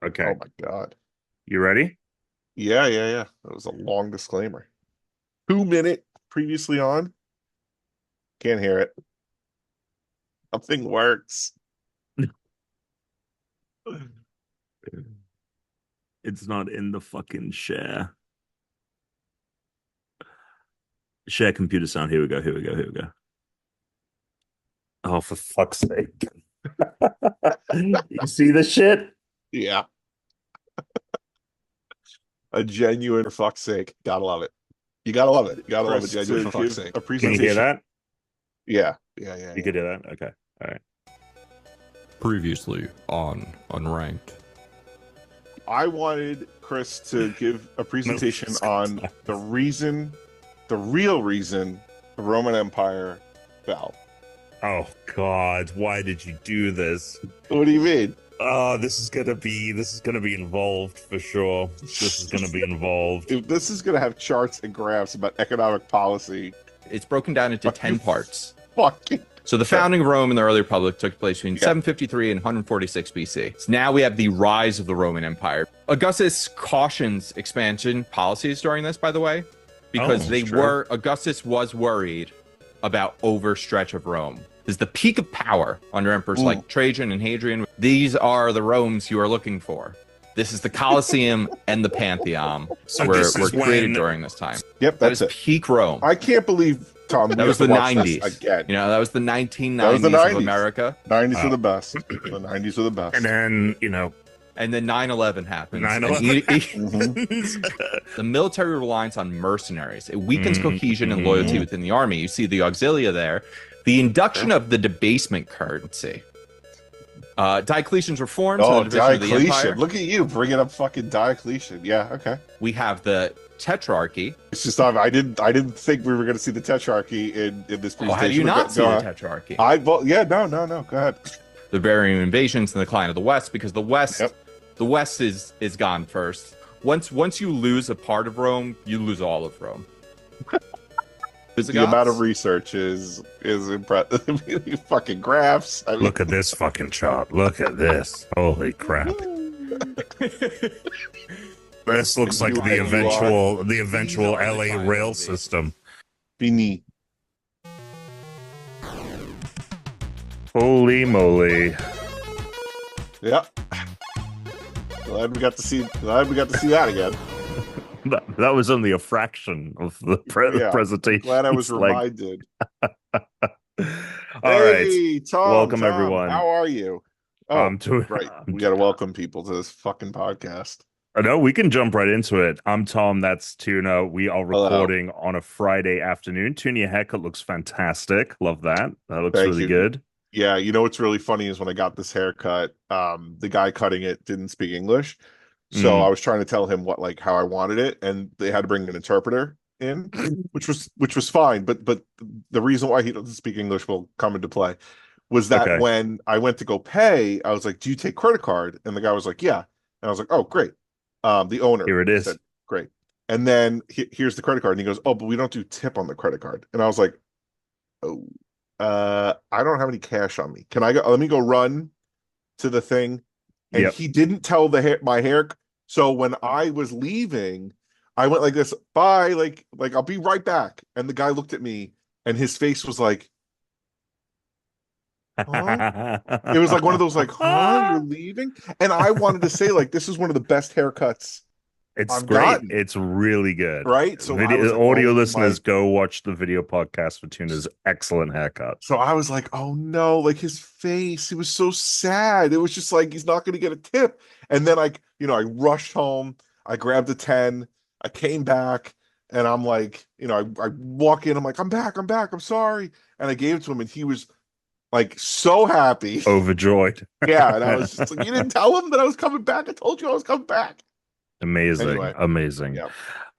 Okay. Oh my God. You ready? Yeah. That was a long disclaimer. 2 minute previously on. Can't hear it. Nothing works. It's not in the fucking share. Share computer sound. Here we go. Here we go. Here we go. Oh, for fuck's sake. You see the shit? Yeah. A genuine for fuck's sake. Gotta love it. You gotta love it. You gotta love a Press genuine to for fuck's give sake. a A Can you hear presentation. that? Yeah. You could hear that? Okay. All right. Previously on Unranked. I wanted Chris to give a No, presentation on the real reason the Roman Empire fell. Oh God, why did you do this? What do you mean? Oh, this is gonna be involved for sure. This is gonna be involved. If this is gonna have charts and graphs about economic policy. It's broken down into Are 10 you parts. Fucking So the founding of Rome and the early republic took place between Yeah. 753 and 146 BC. So now we have the rise of the Roman Empire. Augustus cautions expansion policies during this, by the way, because true. Augustus was worried about overstretch of Rome. This is the peak of power under emperors like Trajan and Hadrian. These are the Romes you are looking for. This is the Colosseum and the Pantheon So were this is created when during this time. Yep, That that's is it. peak Rome. I can't believe Tom. That was the 90s. Again. You know, that was the That was 1990s the of 90s. America. 90s are Oh. the best. The 90s are the best. and then And then 9/11 happens. 9/11. The military reliance on mercenaries. It weakens Mhm, cohesion and mhm. loyalty within the army. You see the auxilia there. The induction of the debasement currency. Diocletian's reforms and Oh, the division of the empire. Diocletian! Look at you bringing up fucking Diocletian. Yeah, okay. We have the tetrarchy. It's just I didn't think we were going to see the tetrarchy in this presentation. Oh, how do you but not see the on. tetrarchy? No. Go ahead. The barbarian invasions and the decline of the West, because the West, Yep. the West is gone first. Once you lose a part of Rome, you lose all of Rome. The amount of research is impressive. Fucking graphs. I mean, Look at this fucking chart. Look at this. Holy crap. This looks like You the are- eventual You are the LA kind rail of the- system. Bini. Holy moly. Yep. Glad we got to see that again. That was only a fraction of the Yeah. presentation. Glad I was It's like- reminded. All right. Hey, Tom. Welcome, Tom, everyone. How are you? Oh, I'm doing right. We got to welcome people to this fucking podcast. No, we can jump right into it. I'm Tom. That's Tuna. We are Hello. recording on a Friday afternoon. Tuna, your haircut looks fantastic. Love that. That looks Thank really you. good. Yeah, you know what's really funny is when I got this haircut, the guy cutting it didn't speak English. So Mm. I was trying to tell him how I wanted it, and they had to bring an interpreter in, which was fine. But the reason why he doesn't speak English will come into play. Was that Okay. when I went to go pay, I was like, "Do you take credit card?" And the guy was like, "Yeah." And I was like, "Oh, great." The owner Here it is. said, "Great." And then here's the credit card, and he goes, "Oh, but we don't do tip on the credit card." And I was like, "Oh, I don't have any cash on me. Can I go? Let me go run to the thing." And Yep. he didn't tell my hair. So when I was leaving, I went like this, "Bye," like I'll be right back. And the guy looked at me, and his face was like, "Huh?" It was like one of those like, "Huh, you're leaving?" And I wanted to say like, this is one of the best haircuts It's I've great. gotten. It's really good. Right? So I was like, Audio "Oh listeners, my." go watch the video podcast for Tuna's excellent haircut. So I was like, "Oh no!" Like his face, he was so sad. It was just like he's not going to get a tip. And then I rushed home. I grabbed a 10. I came back, and I'm like, I walk in. I'm like, "I'm back. I'm sorry." And I gave it to him, and he was like so happy. Overjoyed. Yeah, and I was just like, "You didn't tell him that I was coming back. I told you I was coming back." Amazing. Anyway. Amazing. Yeah.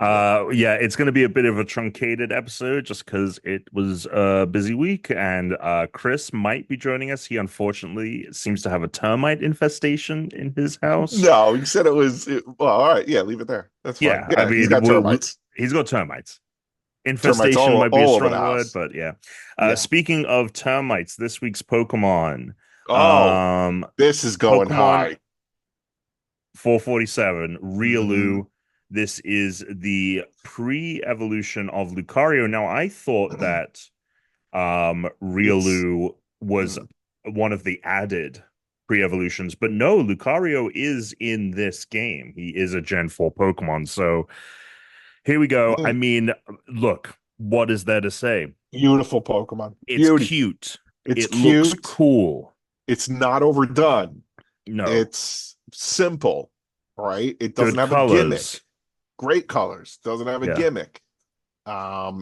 Yeah, it's going to be a bit of a truncated episode just because it was a busy week, and Chris might be joining us. He unfortunately seems to have a termite infestation in his house. No, he said it was. Well, all right. Yeah, leave it there. That's fine. Yeah, Yeah, I mean, he's got termites. He's got termites. Termites Infestation might be a all over the strong word, house. but yeah. Yeah. Speaking of termites, this week's Pokemon. Oh, this is going Pokemon high. 447, Mhm. Riolu. This is the pre-evolution of Lucario. Now, I thought that It's Riolu was mm, one of the added pre-evolutions, but no, Lucario is in this game. He is a Gen 4 Pokemon. So here we go. I mm, mean, look, what is there to say? beautiful Pokemon. It's Beauty. cute. It's It looks cute. cool. It's not overdone. No, It's simple, right? It doesn't good have a gimmick. colors. Great colors. Doesn't have a Yeah, gimmick.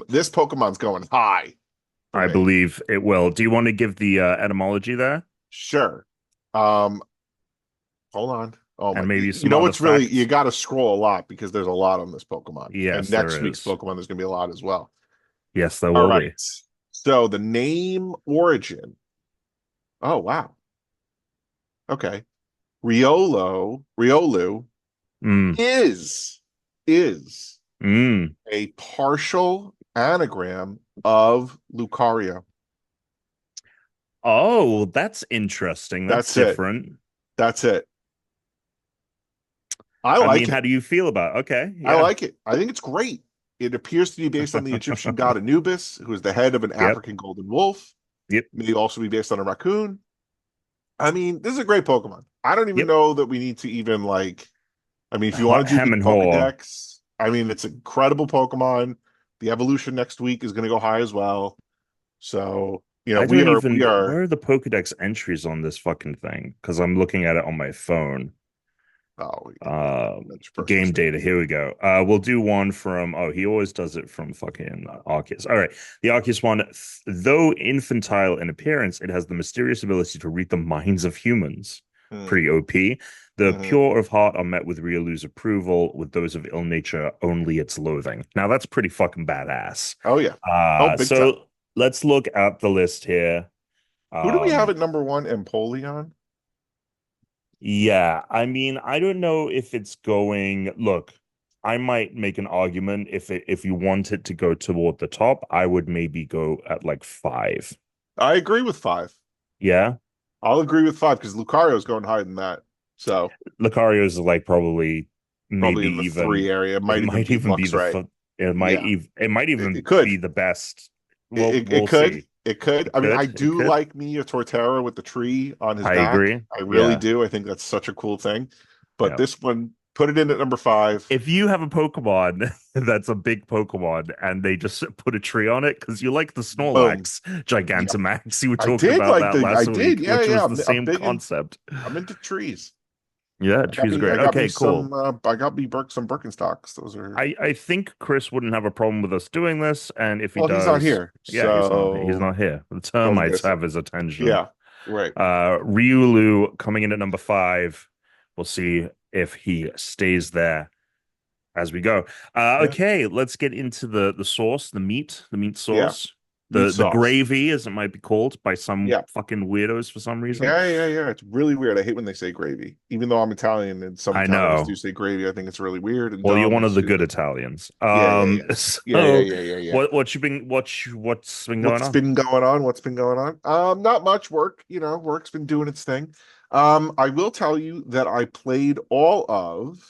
This Pokemon's going high for I me. believe it will. Do you want to give the etymology there Sure. Um, Hold on. Oh my, and maybe you some know other what's really, you facts? got to scroll a lot because there's a lot on this Pokemon. And Yes, next there week's is. Pokemon, there's going to be a lot as well. Yes, there All will right. be. So the name origin. Oh, wow. Okay. Riolu Mm, is mm. a partial anagram of Lucario. Oh, that's interesting. That's That's it. different. That's it. I I like mean, it. how do you feel about it? Okay, I yeah. like it. I think it's great. It appears to be based on the Egyptian god Anubis, who is the head of an Yep, African golden wolf. yep, May also be based on a raccoon. I mean, this is a great Pokemon. I don't even yep. know that we need to even like, I mean, if you want to do Hem the and haw. Pokedex, I mean, it's an incredible Pokemon. The evolution next week is going to go high as well. So, I we don't are, we even. are, Where are the Pokedex entries on this fucking thing? Because I'm looking at it on my phone. oh, Uh, that's first game person. data. Here we go. We'll do one from. Oh, he always does it from fucking Arceus. All right, the Arceus one. Though infantile in appearance, it has the mysterious ability to read the minds of humans. Hmm. Pretty OP. The Mhm. pure of heart are met with Riolu's approval. With those of ill nature, only its loathing. Now that's pretty fucking badass. Oh, yeah. Oh, big time. So let's look at the list here. Who do we have Um, at number one? Empoleon? Yeah, I mean, I don't know if it's going. Look, I might make an argument if you want it to go toward the top, I would maybe go at like five. I agree with five. Yeah, I'll agree with five because Lucario's going higher than that. So Lucario's like probably probably maybe in the even three area. It it might even might beat even be Luxray. Yeah, it might it even could. be the best. It, Well, it, it we'll could. see. It could. It I mean, I could. It do could. like me a Torterra with the tree on his I back. agree. I really Yeah. do. I think that's such a cool thing. But Yeah. this one, put it in at number five. If you have a Pokemon that's a big Pokemon and they just put a tree on it because you like the Boom. Snorlax Yeah, Gigantamax, you were I talking did about like that the. I last did. week, Yeah, which yeah. was the I'm same big in. concept. I'm into trees. Yeah, I got tree's me. great. I got me Okay, some. cool. I got me some Birkenstocks. Those are. I think Chris wouldn't have a problem with us doing this, and if he Well, he's not does, here, yeah, he's so not here. The what was I gonna termites say? have his attention. Yeah, right. Riolu coming in at number five. We'll see if he stays there as we go. Yeah, Okay, let's get into the sauce, the meat yeah. sauce, Meat the sauce. gravy, as it might be called by some Yeah, fucking weirdos for some reason. yeah. It's really weird. I hate when they say gravy, even though I'm Italian and some I Italians do know. say gravy. I think it's really weird and Well, you're dumb one and of the good stupid. Italians. Yeah. So Yeah. what you been what's been going What's on? been going on? What's been going on? Not much work. Work's been doing its thing. I will tell you that I played all of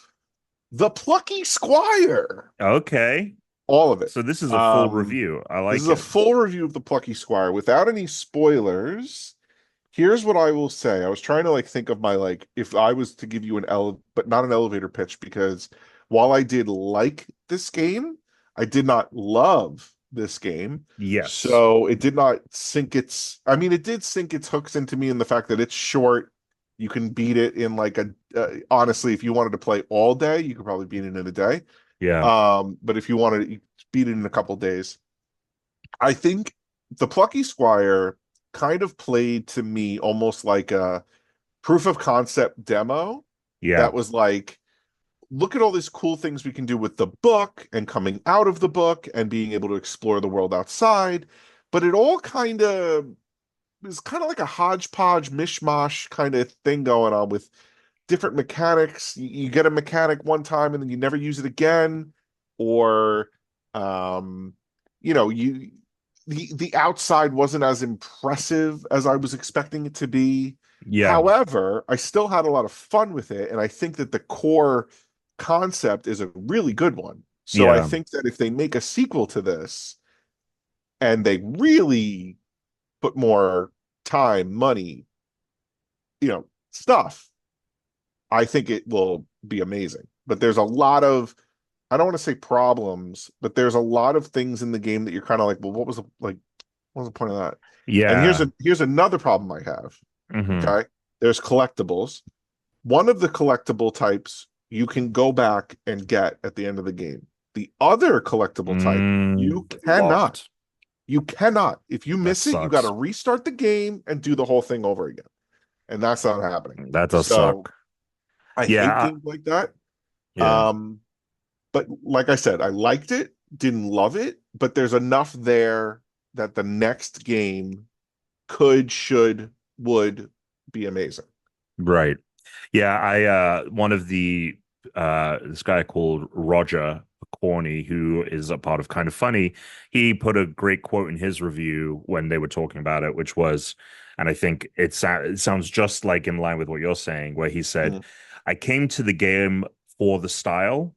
the Plucky Squire, Okay. all of it. So this is a full review. I This is like a it. full review of the Plucky Squire without any spoilers. Here's what I will say. I was trying to think of my if I was to give you but not an elevator pitch because while I did like this game, I did not love this game. Yes. So it did not sink I mean, it did sink its hooks into me in the fact that it's short. You can beat it in honestly, if you wanted to play all day, you could probably beat it in a day. Yeah. But if you wanted to beat it in a couple days, I think the Plucky Squire kind of played to me almost like a proof of concept demo Yeah. that was like, look at all these cool things we can do with the book and coming out of the book and being able to explore the world outside. But it all kind of is kind of like a hodgepodge, mishmash kind of thing going on with different mechanics. You get a mechanic one time and then you never use it again, or um, you the outside wasn't as impressive as I was expecting it to be. Yeah. However, I still had a lot of fun with it, and I think that the core concept is a really good one. So I Yeah. think that if they make a sequel to this and they really put more time, money, stuff, I think it will be amazing. But there's a lot of, I don't want to say problems, but there's a lot of things in the game that you're kind of like, well, what was the point of that? And Yeah. here's another problem I have. Hmm. Okay. There's collectibles. One of the collectible types you can go back and get at the end of the game. The other collectible type, you cannot. Locked. You cannot. If you That miss it, you got to sucks. restart the game and do the whole thing over again. And that's not happening. That does So suck. I Yeah. hate games like that. Yeah. Um, but like I said, I liked it, didn't love it, but there's enough there that the next game could, should, would be amazing. Right. Yeah, I one of the this guy called Roger Corney, who is a part of Kind of Funny, he put a great quote in his review when they were talking about it, which was, and I think it sounds just like in line with what you're saying, where he said, Mm. I came to the game for the style,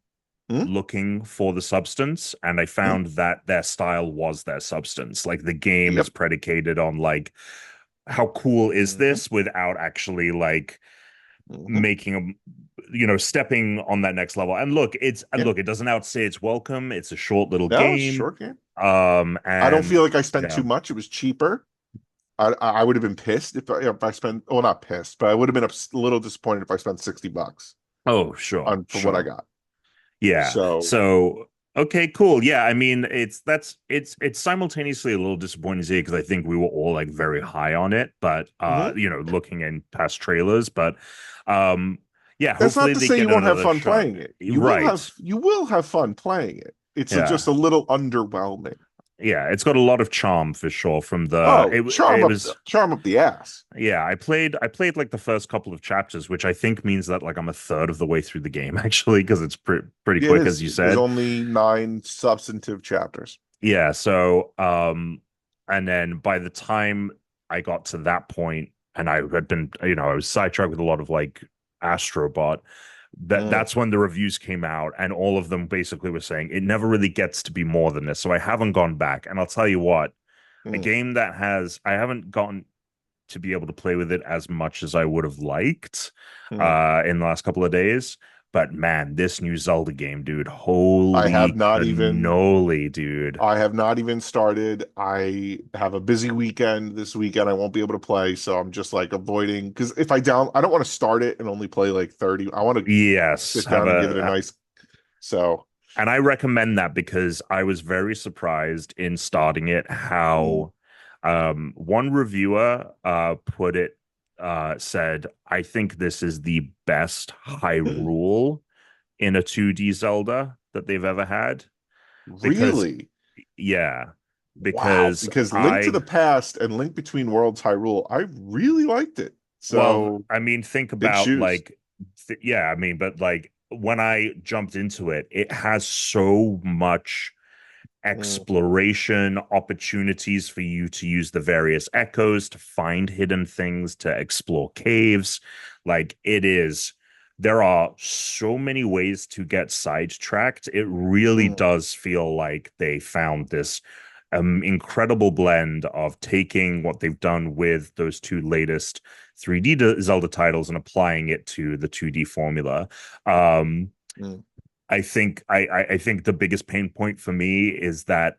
Mm. looking for the substance, and I Mm. found that their style was their substance. Like the game is Yep. predicated on like how cool is Mhm. this without actually like Mhm. making stepping on that next level. And Yeah. look, it doesn't outstay its welcome. It's a short little No, it's a game. short game. I don't And feel like I spent yeah. too much. It was cheaper. I would have been pissed if I spent, well, not pissed, but I would have been a little disappointed if I spent $60 Oh, sure, on for what I sure. got. Yeah. So, So okay, cool. Yeah, I mean, it's simultaneously a little disappointing to see because I think we were all like very high on it, but mhm. looking in past trailers, but um yeah, That's not hopefully to they say you get won't have another fun shot. playing it. Right. You will have fun playing it. It's just Yeah. a little underwhelming. Yeah, it's got a lot of charm for sure from the Oh, it was charm up the ass. yeah, I played like the first couple of chapters, which I think means that like I'm a third of the way through the game actually because it's pretty Yeah, it quick as is. you There's said. only 9 substantive chapters. Yeah, so and then by the time I got to that point and I had been I was sidetracked with a lot of like Astrobot, Mm. that's when the reviews came out and all of them basically were saying it never really gets to be more than this. So I haven't gone back and I'll tell you what, a Mm. game that has I haven't gotten to be able to play with it as much as I would have liked Mm. in the last couple of days. But man, this new Zelda game, dude, I have holy not even cannoli, dude. I have not even started. I have a busy weekend this weekend. I won't be able to play, so I'm just like avoiding because if I don't want to start it and only play like 30. I want to Yes, sit have down and give it a a nice. So, and I recommend that because I was very surprised in starting it mm. how one reviewer put it said, I think this is the best Hyrule in a 2D Zelda that they've ever had. Because Really? yeah, Wow. because Because Link to the Past and Link Between Worlds Hyrule, I really liked it. well, So, I mean, think big about shoes. like yeah, I mean, but like when I jumped into it, it has so much Mm. exploration opportunities for you to use the various echoes to find hidden things, to explore caves. Like there are so many ways to get sidetracked. It really Mm. does feel like they found this incredible blend of taking what they've done with those two latest 3D Zelda titles and applying it to the 2D formula. Um, Mm. I think the biggest pain point for me is that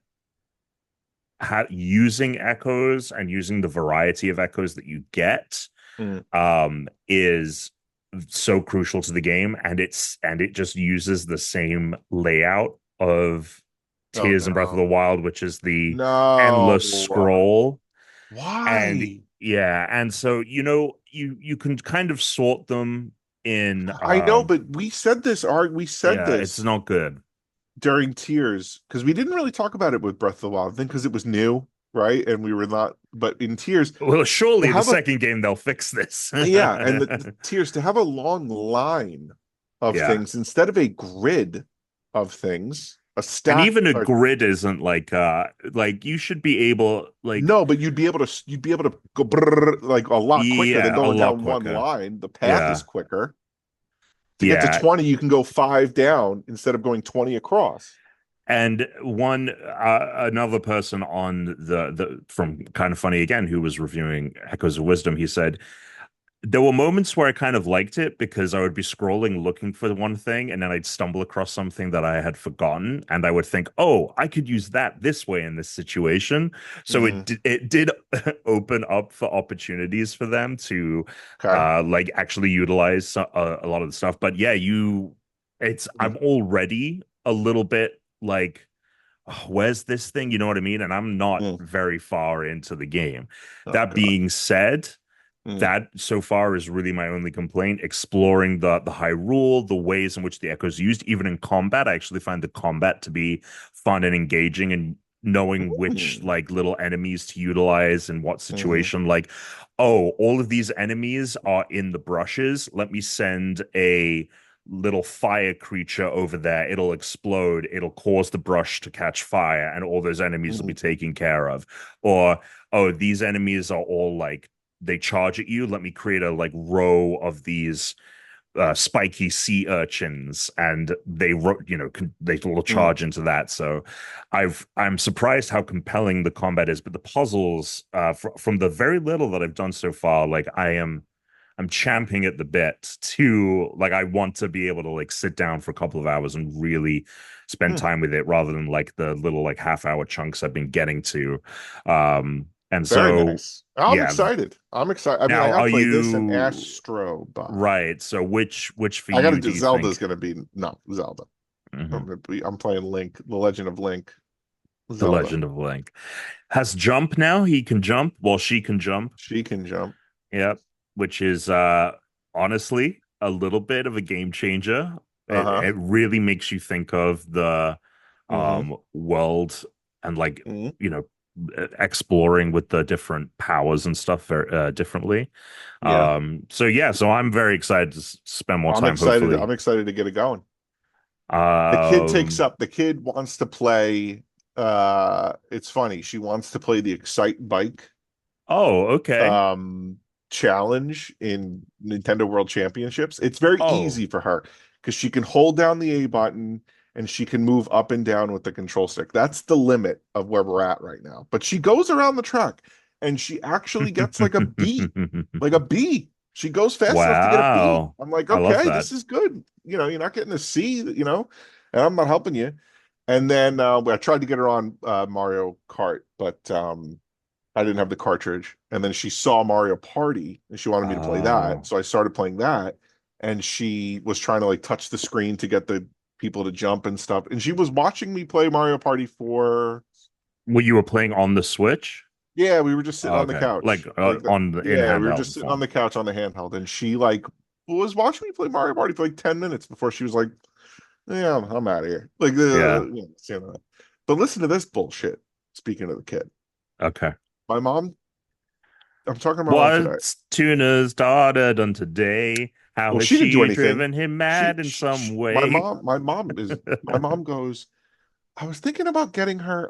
using echoes and using the variety of echoes that you get Mm. is so crucial to the game, and it just uses the same layout of Oh Tears and Breath of the no. Wild, which is the No. endless scroll. And Why? yeah, and so you can kind of sort them in I know, but we said yeah, it's this not good. during Tears because we didn't really talk about it with Breath of the Wild. I think because it was new, right? And we were not, but in Tears Well, to surely the have a second game they'll fix this. yeah, and the Tears to have a long line of Yeah. things instead of a grid of things a And stack. even a grid isn't like you should be able like No, but you'd be able to go brrr, like a lot quicker than yeah, a going lot down one quicker. line. The path is Yeah. quicker. To get to Yeah. 20, you can go 5 down instead of going 20 across. And one another person on the from Kind of Funny again who was reviewing Echoes of Wisdom, he said there were moments where I kind of liked it because I would be scrolling looking for one thing and then I'd stumble across something that I had forgotten and I would think, "Oh, I could use that this way in this situation." So Mm, it did open up for opportunities for them to okay. like actually utilize a lot of the stuff. But yeah, I'm already a little bit like, "Oh, where's this thing?" You know what I mean? And I'm not Mm. very far into the game. Oh That God. being said, Mm. that so far is really my only complaint. Exploring the high rule, the ways in which the echoes used, even in combat, I actually find the combat to be fun and engaging, and knowing which Mm. like little enemies to utilize in what Hmm. situation. Like, oh, all of these enemies are in the brushes. Let me send a little fire creature over there. It'll explode. It'll cause the brush to catch fire, and all those enemies will be Mm. taken care of. Or, oh, these enemies are all like they charge at you. Let me create a like row of these spiky sea urchins, and they will Mm. charge into that. So I'm surprised how compelling the combat is, but the puzzles from the very little that I've done so far, like I'm champing at the bit to like I want to be able to like sit down for a couple of hours and really spend Hmm. time with it rather than like the little like half-hour chunks I've been getting to. And Very so nice. I'm yeah. excited. I'm excited. I mean, I Now, gotta are play this and you Astro Bot. right? So which for I gotta you do do you Zelda's think? gonna be no Zelda. Mhm. I'm playing Link, The Legend of Link, The Zelda. Legend of Link has jump now. He can jump. Well, she can jump. She can jump. Yep, which is honestly a little bit of a game changer. Uh-huh. It really makes you think of the Mm-hmm. world and like Mm-hmm. you know exploring with the different powers and stuff differently. Yeah. So yeah, so I'm very excited to spend more I'm time, excited. hopefully. I'm excited to get it going. Um, The kid wants to play it's funny. She wants to play the Excite Bike oh, okay. um challenge in Nintendo World Championships. It's very Oh, easy for her because she can hold down the A button and she can move up and down with the control stick. That's the limit of where we're at right now. But she goes around the track and she actually gets like a B, like a B. She goes fast enough to get a B. wow. I'm like, I love okay, that. this is good. You're not getting a C, and I'm not helping you. And then I tried to get her on Mario Kart, but I didn't have the cartridge. And then she saw Mario Party and she wanted me to play that. Oh, So I started playing that. And she was trying to like touch the screen to get the people to jump and stuff. And she was watching me play Mario Party for, well, you were playing on the Switch? yeah, we were just sitting on the Okay, like couch. Like, on the in yeah, we were just handheld sitting on form. the couch on the handheld. And she like was watching me play Mario Party for like 10 minutes before she was like, yeah, I'm out of here. Like, Yeah. but listen to this bullshit. Speaking of the kid, Okay. my mom, I'm talking to my mom today. What's Tuna's daughter done today? How Well, has she didn't do she anything. driven him mad in some way? My mom goes, I was thinking about getting her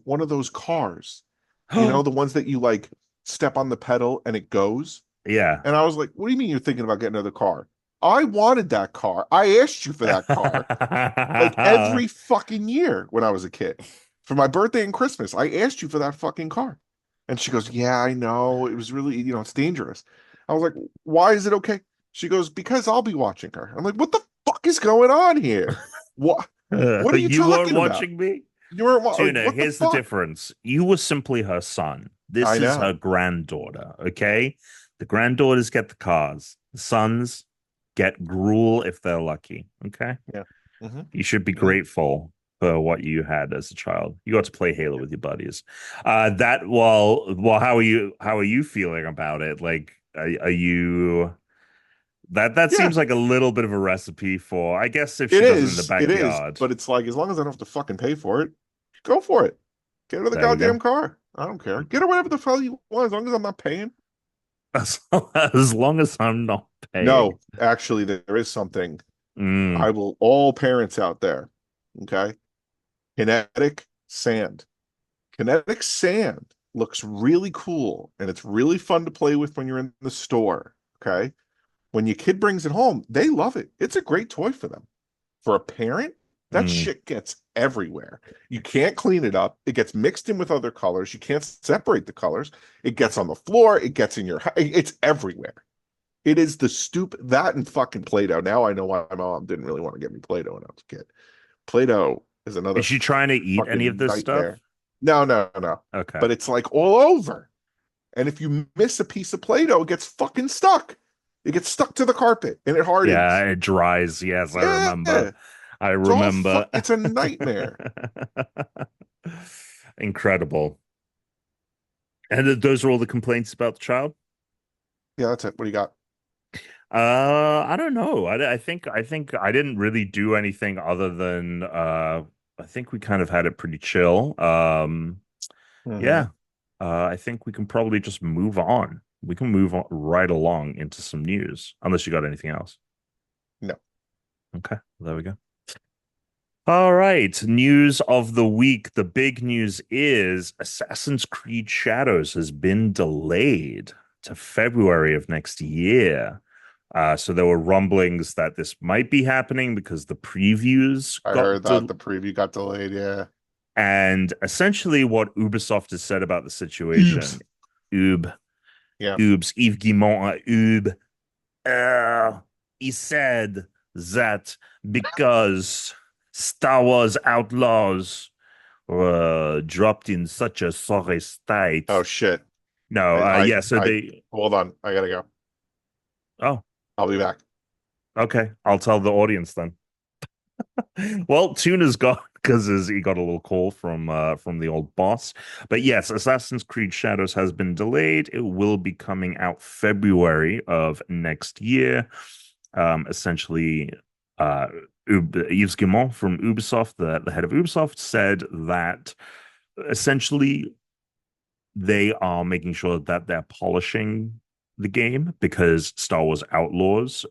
one of those cars, the ones that you like step on the pedal and it goes. Yeah. And I was like, what do you mean you're thinking about getting another car? I wanted that car. I asked you for that car like every fucking year when I was a kid. For my birthday and Christmas, I asked you for that fucking car. And she goes, yeah, I know. It was really, it's dangerous. I was like, why is it okay? She goes, because I'll be watching her. I'm like, what the fuck is going on here? What what are you You weren't talking about? watching me? You weren't like, Tuna, what the here's the fuck? difference. You were simply her son. This I is her know. granddaughter, okay? The granddaughters get the cars. The sons get gruel if they're lucky, okay? Yeah. Hmm. You should be Yeah. grateful for what you had as a child. You got to play Halo with your buddies. How are you feeling about it? Like, are you that Yeah. seems like a little bit of a recipe for, I guess, if It she does it in the is. It is. backyard. But it's like, as long as I don't have to fucking pay for it, go for it. Get her the There we go. goddamn car. I don't care. Get her whatever the hell you want, as long as I'm not paying. As long as I'm not paying. No, actually, there is something. Mm, I will, all parents out there, okay? Kinetic sand. Kinetic sand looks really cool and it's really fun to play with when you're in the store. Okay. When your kid brings it home, they love it. It's a great toy for them. For a parent, that Mm. shit gets everywhere. You can't clean it up. It gets mixed in with other colors. You can't separate the colors. It gets on the floor. It gets in your, it's everywhere. It is the that and fucking Play-Doh. Now I know why my mom didn't really want to get me Play-Doh when I was a kid. Play-Doh is another Is she trying to eat any of fucking this stuff? nightmare. No, no, no. Okay. But it's like all over. And if you miss a piece of Play-Doh, it gets fucking stuck. It gets stuck to the carpet and it hardens. Yeah, it dries. Yes, I remember. Yeah. I It's all remember. it's a nightmare. Incredible. And those are all the complaints about the child? Yeah, that's it. What do you got? I don't know. I think I didn't really do anything other than I think we kind of had it pretty chill. Mm-hmm. Yeah. I think we can probably just move on. We can move on right along into some news, unless you got anything else. No. Okay, there we go. All right, news of the week. The big news is Assassin's Creed Shadows has been delayed to February of next year. So there were rumblings that this might be happening because the previews I got heard that the preview got delayed. Yeah. and essentially what Ubisoft has said about the situation. Oops. Ub, Yeah. Yves Guillemot, he said that because Star Wars Outlaws dropped in such a sorry state. Oh shit. No, yeah, so I they. hold on. I gotta go. Oh, I'll be back. okay. I'll tell the audience then. Well, Tuna's got because he got a little call from the old boss. But yes, Assassin's Creed Shadows has been delayed. It will be coming out February of next year. Essentially, Yves Guillemot from Ubisoft, the head of Ubisoft, said that essentially they are making sure that they're polishing the game because Star Wars Outlaws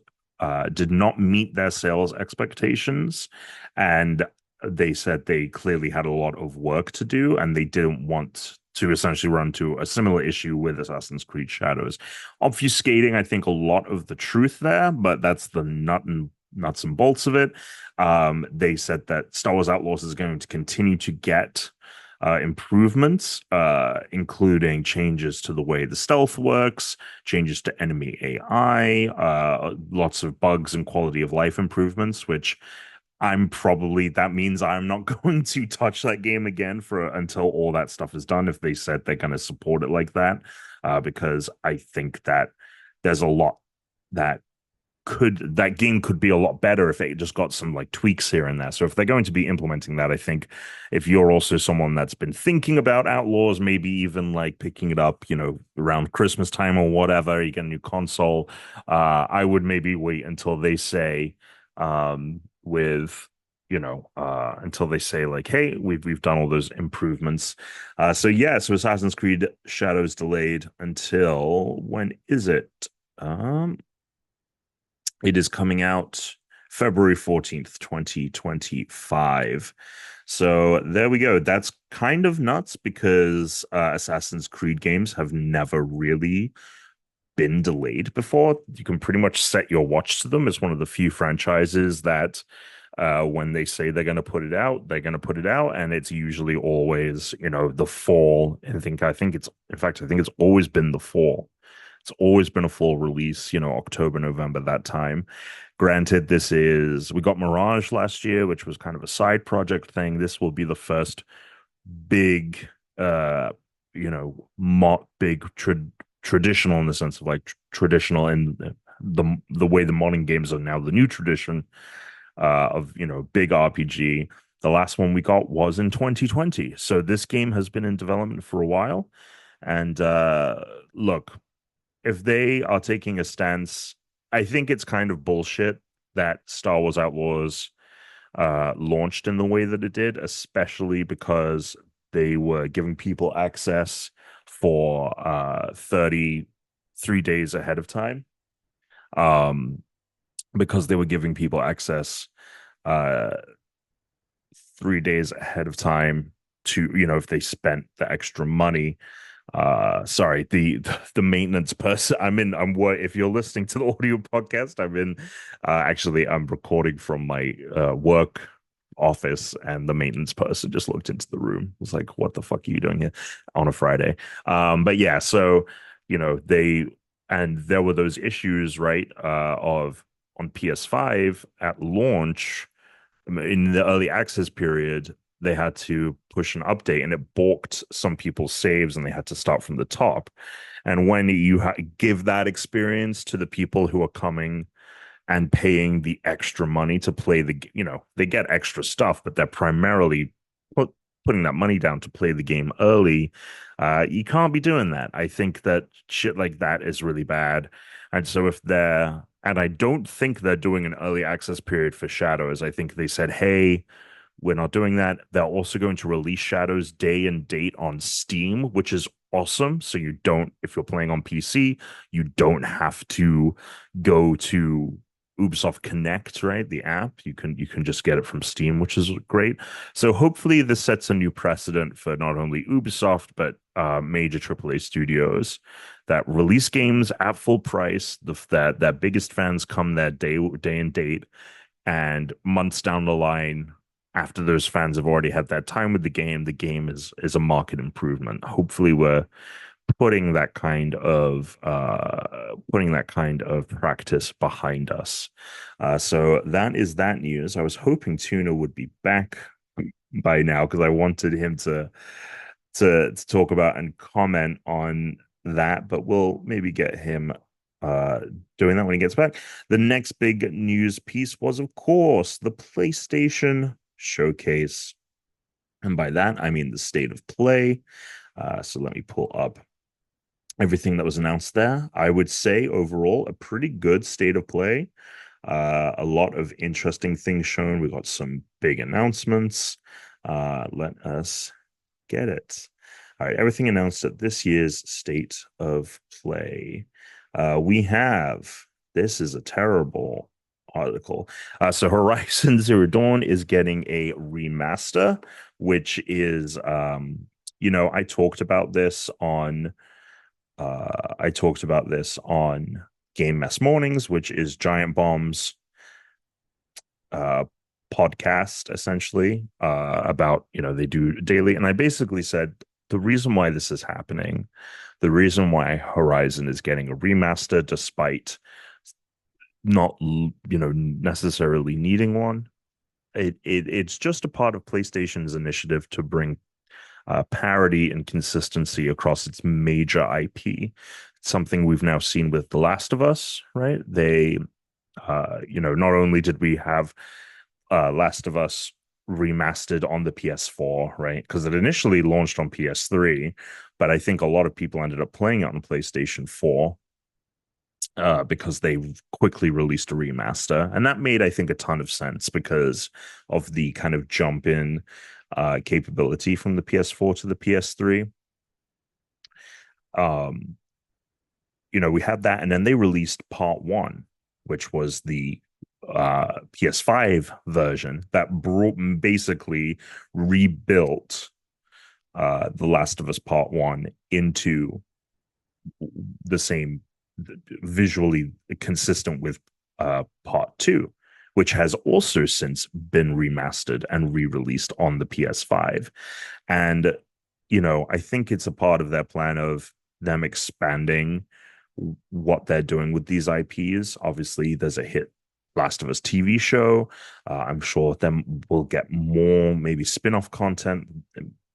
did not meet their sales expectations. And they said they clearly had a lot of work to do and they didn't want to essentially run to a similar issue with Assassin's Creed Shadows. Obfuscating, I think, a lot of the truth there, but that's the nuts and bolts of it. They said that Star Wars Outlaws is going to continue to get improvements, including changes to the way the stealth works, changes to enemy AI, lots of bugs and quality of life improvements, which that means I'm not going to touch that game again for until all that stuff is done. If they said they're going to support it like that, because I think that there's a lot that game could be a lot better if it just got some like tweaks here and there. So if they're going to be implementing that, I think if you're also someone that's been thinking about Outlaws, maybe even like picking it up, around Christmas time or whatever, you get a new console. I would maybe wait until they say, until they say like, hey, we've done all those improvements. So Assassin's Creed Shadows delayed until when is it? It is coming out February 14th, 2025. So there we go. That's kind of nuts because Assassin's Creed games have never really been delayed before. You can pretty much set your watch to them. It's one of the few franchises that when they say they're going to put it out, they're going to put it out. And it's usually always, the fall. I think it's always been the fall. It's always been a full release, October, November, that time. Granted, we got Mirage last year, which was kind of a side project thing. This will be the first big, traditional in the sense of like traditional in the way the modern games are now the new tradition of, big RPG. The last one we got was in 2020. So this game has been in development for a while. And look, if they are taking a stance, I think it's kind of bullshit that Star Wars Outlaws launched in the way that it did, especially because they were giving people access for 33 days ahead of time. Because they were giving people access 3 days ahead of time to, if they spent the extra money. Sorry, the maintenance person. If you're listening to the audio podcast, I'm recording from my work office, and the maintenance person just looked into the room. Was like, what the fuck are you doing here on a Friday? But yeah, so there were those issues, right? Of on PS5 at launch in the early access period, they had to push an update and it balked some people's saves and they had to start from the top. And when you give that experience to the people who are coming and paying the extra money to play they get extra stuff, but they're primarily putting that money down to play the game early. You can't be doing that. I think that shit like that is really bad. And so and I don't think they're doing an early access period for Shadows. I think they said, hey, we're not doing that. They're also going to release Shadows day and date on Steam, which is awesome. So if you're playing on PC, you don't have to go to Ubisoft Connect, right? The app. You can just get it from Steam, which is great. So hopefully this sets a new precedent for not only Ubisoft, but major AAA studios that release games at full price, that biggest fans come that day and date, and months down the line, after those fans have already had that time with the game is a market improvement. Hopefully we're putting that kind of practice behind us. So that is that news. I was hoping Tuna would be back by now because I wanted him to talk about and comment on that, but we'll maybe get him doing that when he gets back. The next big news piece was, of course, the PlayStation Showcase. And by that, I mean the state of play. So let me pull up everything that was announced there. I would say overall, a pretty good state of play. A lot of interesting things shown. We got some big announcements. Let us get it. All right, everything announced at this year's state of play. This is a terrible article. So Horizon Zero Dawn is getting a remaster, which is, I talked about this on Game Mess Mornings, which is Giant Bomb's podcast, essentially, about, they do daily. And I basically said the reason why this is happening, the reason why Horizon is getting a remaster despite not, necessarily needing one, it's just a part of PlayStation's initiative to bring parity and consistency across its major IP. It's something we've now seen with The Last of Us, right? They, not only did we have Last of Us remastered on the PS4, right? Because it initially launched on PS3, but I think a lot of people ended up playing it on PlayStation 4 because they quickly released a remaster. And that made, I think, a ton of sense because of the kind of jump in capability from the PS4 to the PS3. We had that, and then they released Part 1, which was the PS5 version that basically rebuilt The Last of Us Part 1 into the same, visually consistent with Part 2, which has also since been remastered and re-released on the PS5. And, I think it's a part of their plan of them expanding what they're doing with these IPs. Obviously, there's a hit Last of Us TV show. I'm sure them will get more, maybe spin-off content,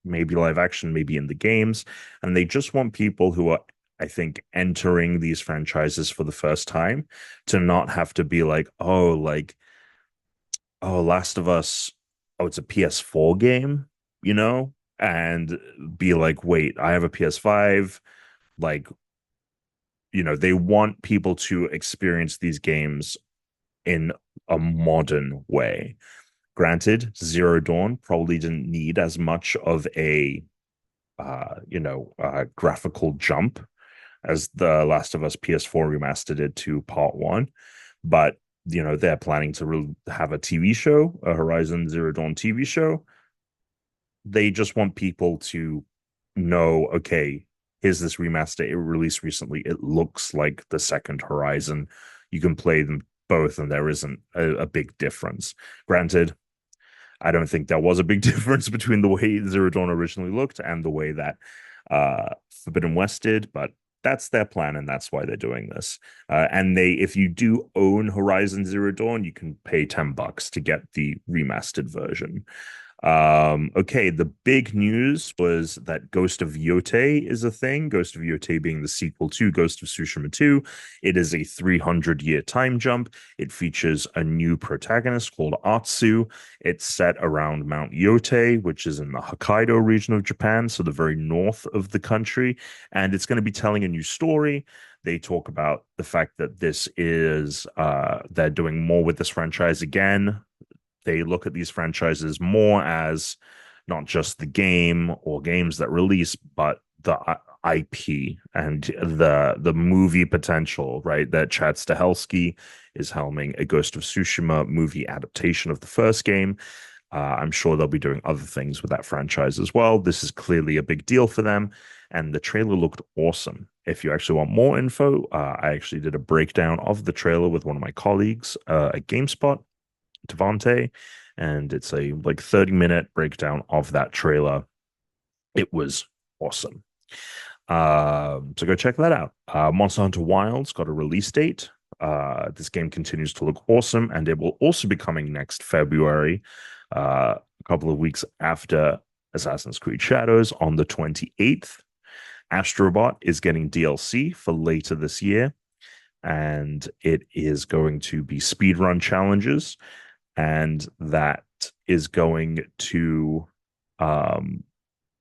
maybe live action, maybe in the games. And they just want people who are, I think, entering these franchises for the first time to not have to be like, Last of Us, it's a PS4 game, and be like, wait, I have a PS5. Like, they want people to experience these games in a modern way. Granted, Zero Dawn probably didn't need as much of a graphical jump as the Last of Us PS4 remastered did to Part 1, but they're planning to have a TV show, a Horizon Zero Dawn TV show. they just want people to know, okay, here's this remaster. It released recently. It looks like the second Horizon. You can play them both, and there isn't a big difference. Granted, I don't think there was a big difference between the way Zero Dawn originally looked and the way that Forbidden West did, but that's their plan, and that's why they're doing this. And if you do own Horizon Zero Dawn, you can pay $10 to get the remastered version. Okay, the big news was that Ghost of Yotei is a thing. Ghost of Yotei being the sequel to Ghost of Tsushima 2. It is a 300-year time jump. It features a new protagonist called Atsu. It's set around Mount Yotei, which is in the Hokkaido region of Japan, so the very north of the country. And it's going to be telling a new story. They talk about the fact that this is they're doing more with this franchise again. They look at these franchises more as not just the game or games that release, but the IP and the movie potential, right? That Chad Stahelski is helming a Ghost of Tsushima movie adaptation of the first game. I'm sure they'll be doing other things with that franchise as well. This is clearly a big deal for them, and the trailer looked awesome. If you actually want more info, I actually did a breakdown of the trailer with one of my colleagues at GameSpot, Devante, and it's a like 30-minute breakdown of that trailer. It was awesome. So go check that out. Monster Hunter Wilds got a release date. This game continues to look awesome, and it will also be coming next February, a couple of weeks after Assassin's Creed Shadows on the 28th. Astrobot is getting DLC for later this year, and it is going to be speedrun challenges, and that is going to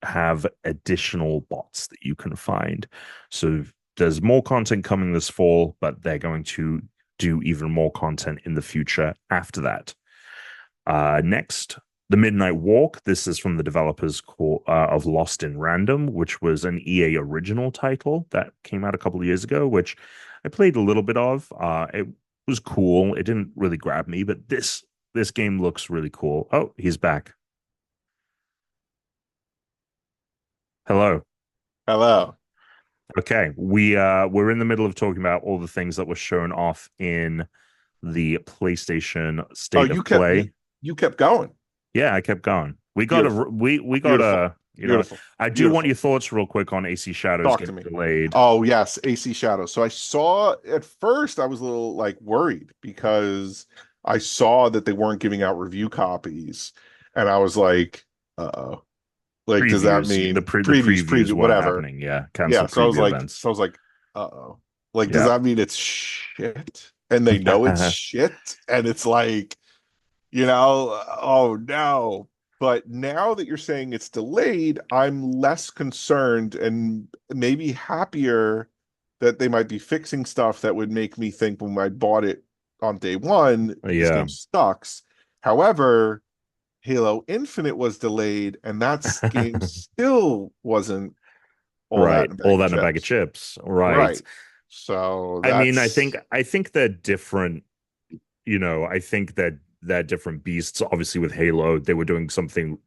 have additional bots that you can find. So there's more content coming this fall, but they're going to do even more content in the future after that. Next, The Midnight Walk. This is from the developers of Lost in Random, which was an EA original title that came out a couple of years ago, which I played a little bit of. It was cool. It didn't really grab me, but this game looks really cool. Oh, he's back. Hello. Hello. Okay, we're in the middle of talking about all the things that were shown off in the PlayStation State of Play. You kept going. Yeah, I kept going. We got Beautiful. we got Beautiful. a Beautiful. I do Beautiful. want your thoughts real quick on AC Shadows Talk to getting me. delayed. Oh yes, AC Shadows. So I saw at first I was a little like worried because I saw that they weren't giving out review copies, and I was like, uh-oh. Like, does that mean the previews preview, weren't whatever? happening? Yeah, Yeah. cancel So I was preview like, events. uh-oh. Like, does Yeah. that mean it's shit? And they know it's shit, and it's like, oh no. But now that you're saying it's delayed, I'm less concerned and maybe happier that they might be fixing stuff that would make me think when I bought it on day one, this Yeah. game sucks. However, Halo Infinite was delayed, and that game still wasn't all Right. that in a bag All of that in a bag of chips. chips. Right. Right. So I mean, I that's think they're different. I think that they're different beasts. Obviously, with Halo, they were doing something.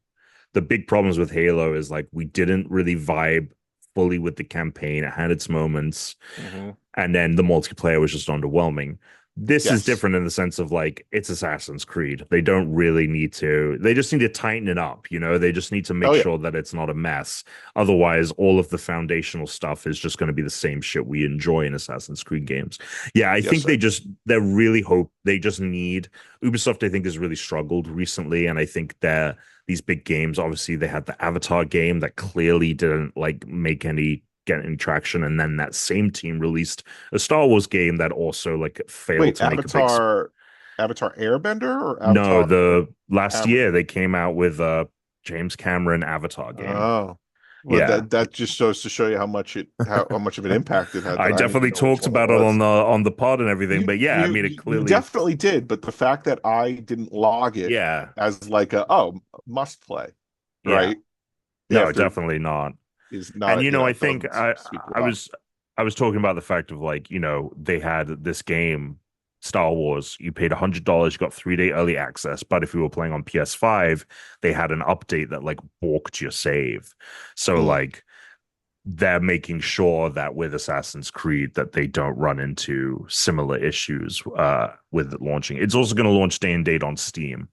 The big problems with Halo is like we didn't really vibe fully with the campaign. It had its moments, and then the multiplayer was just underwhelming. This is yes. different in the sense of like it's Assassin's Creed. They don't really need to. They just need to tighten it up. They just need to make sure that it's not a mess. Otherwise, all of the foundational stuff is just going to be the same shit we enjoy in Assassin's Creed games. Yeah, I think they just need Ubisoft. I think has really struggled recently, and I think these big games. Obviously, they had the Avatar game that clearly didn't like get any traction, and then that same team released a Star Wars game that also like failed to make a big Avatar Airbender or no, Avatar the last year they came out with a James Cameron Avatar game. Oh. Well, Yeah, that just shows to show you how much of an impact it had. I definitely talked about it on the pod and everything, but yeah, I mean it clearly you definitely did. But the fact that I didn't log it as like must play, right? No, definitely not. Is not. And I think I was talking about the fact of like they had this game Star Wars, you paid $100, you got 3-day early access. But if you were playing on PS5, they had an update that like balked your save. So like they're making sure that with Assassin's Creed that they don't run into similar issues with it launching. It's also going to launch day and date on Steam.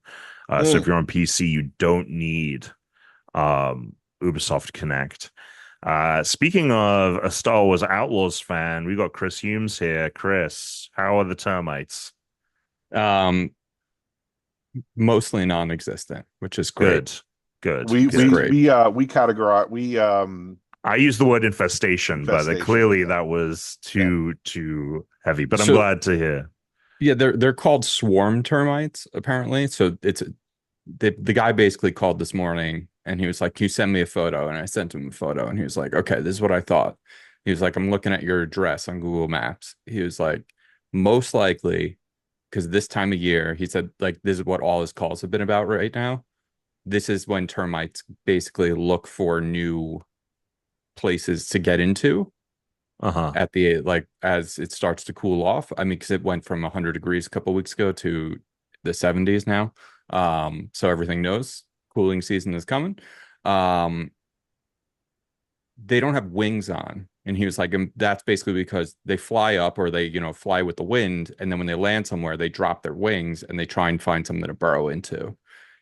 So if you're on PC, you don't need Ubisoft Connect. Speaking of a Star Wars Outlaws fan, we got Chris Humes here. Chris, how are the termites? Mostly non-existent, which is great. Good. We great. we categorize I used the word infestation, but clearly yeah. that was too heavy. But I'm glad to hear. Yeah, they're called swarm termites apparently. So it's the guy basically called this morning and he was like, "Can you send me a photo?" And I sent him a photo and he was like, "Okay, this is what I thought." He was like, "I'm looking at your address on Google Maps." He was like, "Most likely, because this time of year," he said, like, this is what all his calls have been about right now. This is when termites basically look for new places to get into at the like as it starts to cool off. I mean, because it went from 100 degrees a couple of weeks ago to the 70s now. So everything knows cooling season is coming. They don't have wings on, and he was like, and that's basically because they fly up or they fly with the wind, and then when they land somewhere they drop their wings and they try and find something to burrow into.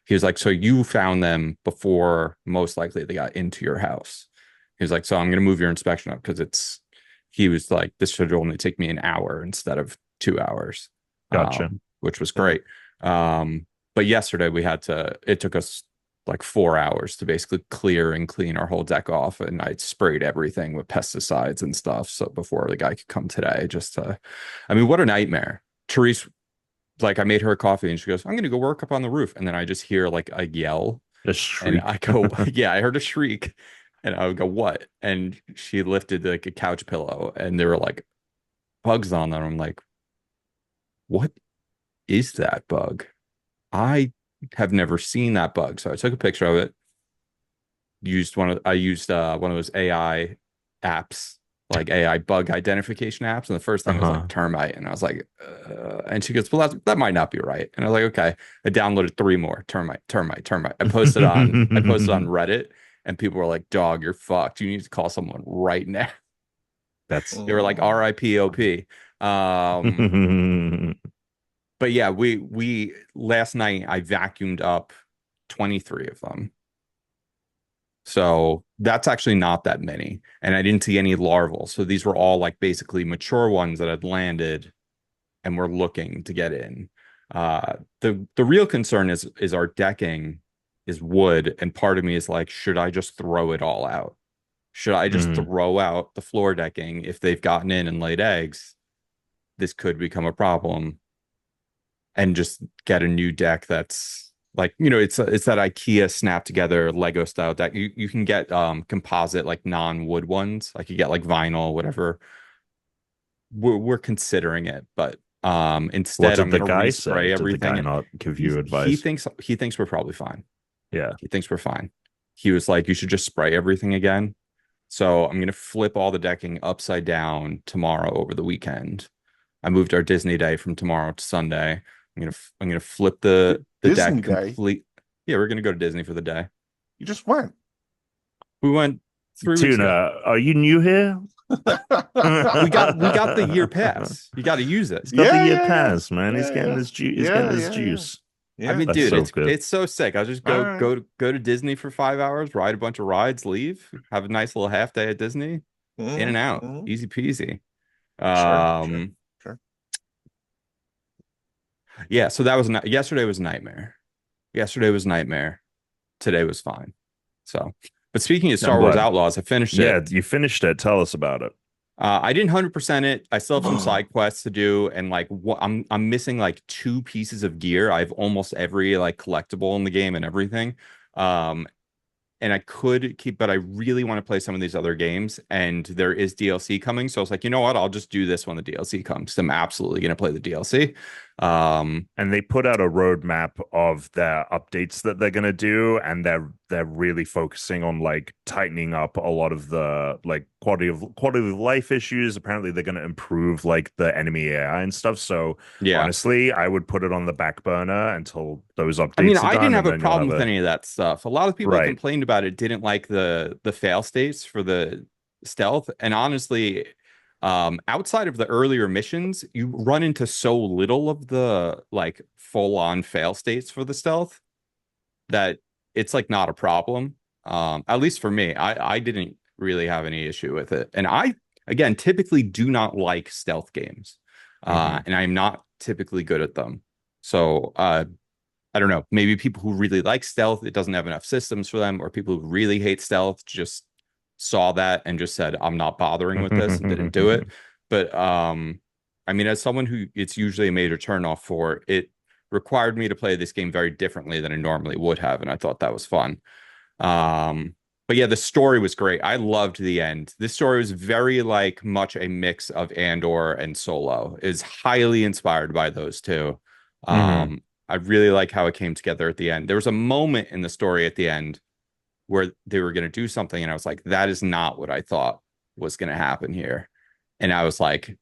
He was like, so you found them before most likely they got into your house. He was like, so I'm going to move your inspection up because he was like, this should only take me an hour instead of 2 hours. Gotcha. Which was great. But yesterday it took us like 4 hours to basically clear and clean our whole deck off. And I sprayed everything with pesticides and stuff. So before the guy could come today, I mean, what a nightmare. Therese, like I made her a coffee and she goes, "I'm going to go work up on the roof." And then I just hear like a yell. A shriek. And I go, yeah, I heard a shriek. And I would go, "What?" And she lifted like a couch pillow and there were like bugs on them. I'm like, what is that bug? I have never seen that bug. So I took a picture of it. I used one of those AI apps, like AI bug identification apps. And the first thing was like termite. And I was like, and she goes, "Well, that might not be right." And I was like, okay. I downloaded 3 more. Termite. I posted on Reddit. And people were like, "Dog, you're fucked. You need to call someone right now." They were like, "RIP OP." But yeah, we last night I vacuumed up 23 of them. So that's actually not that many. And I didn't see any larval. So these were all like basically mature ones that had landed and were looking to get in. The real concern is our decking is wood, and part of me is like, should I just throw it all out? Should I just throw out the floor decking? If they've gotten in and laid eggs, this could become a problem, and just get a new deck that's like, it's that IKEA snap together Lego style deck. You can get composite, like non-wood ones. Like you get like vinyl, whatever. We're considering it, but instead I'm going to respray everything. Did the guy not give you advice? He thinks we're probably fine. Yeah. He thinks we're fine. He was like, "You should just spray everything again." So I'm going to flip all the decking upside down tomorrow over the weekend. I moved our Disney day from tomorrow to Sunday. I'm going to flip the Disney deck day? complete. Yeah, we're going to go to Disney for the day. You just went. We went 3 weeks Tuna, ago. are you new here? We got the year pass. You got to use it. He's got the year pass, man. He's getting his juice. He's getting his juice. I mean, That's dude, so it's so sick. I'll just go to Disney for 5 hours, ride a bunch of rides, leave, have a nice little half day at Disney, in and out, easy peasy. Sure. Yeah, so yesterday was a nightmare. Today was fine. So, but speaking of Star Wars Outlaws, I finished it. Yeah, you finished it. Tell us about it. I didn't 100% it. I still have some side quests to do, and like I'm missing like 2 pieces of gear. I have almost every like collectible in the game and everything. And I could keep, but I really want to play some of these other games, and there is DLC coming. So I was like, you know what? I'll just do this when the DLC comes. I'm absolutely going to play the DLC. And they put out a roadmap of their updates that they're gonna do, and they're really focusing on like tightening up a lot of the like quality of life issues. Apparently, they're gonna improve like the enemy AI and stuff. So Yeah. honestly, I would put it on the back burner until those I mean, updates are I done, didn't have and a then you'll problem have with a any of that stuff. A lot of people that right. complained about it didn't like the fail states for the stealth. And honestly, outside of the earlier missions, you run into so little of the like full-on fail states for the stealth that it's like not a problem. At least for me, I didn't really have any issue with it. And I, again, typically do not like stealth games. Mhm. And I'm not typically good at them. So, I don't know, maybe people who really like stealth, it doesn't have enough systems for them, or people who really hate stealth just saw that and just said, I'm not bothering with this and didn't do it. But I mean, as someone who it's usually a major turnoff for, it required me to play this game very differently than I normally would have, and I thought that was fun. But yeah, the story was great. I loved the end. This story was very like much a mix of Andor and Solo. Is highly inspired by those two. Mhm. I really like how it came together at the end. There was a moment in the story at the end where they were going to do something, and I was like, that is not what I thought was going to happen here. And I was like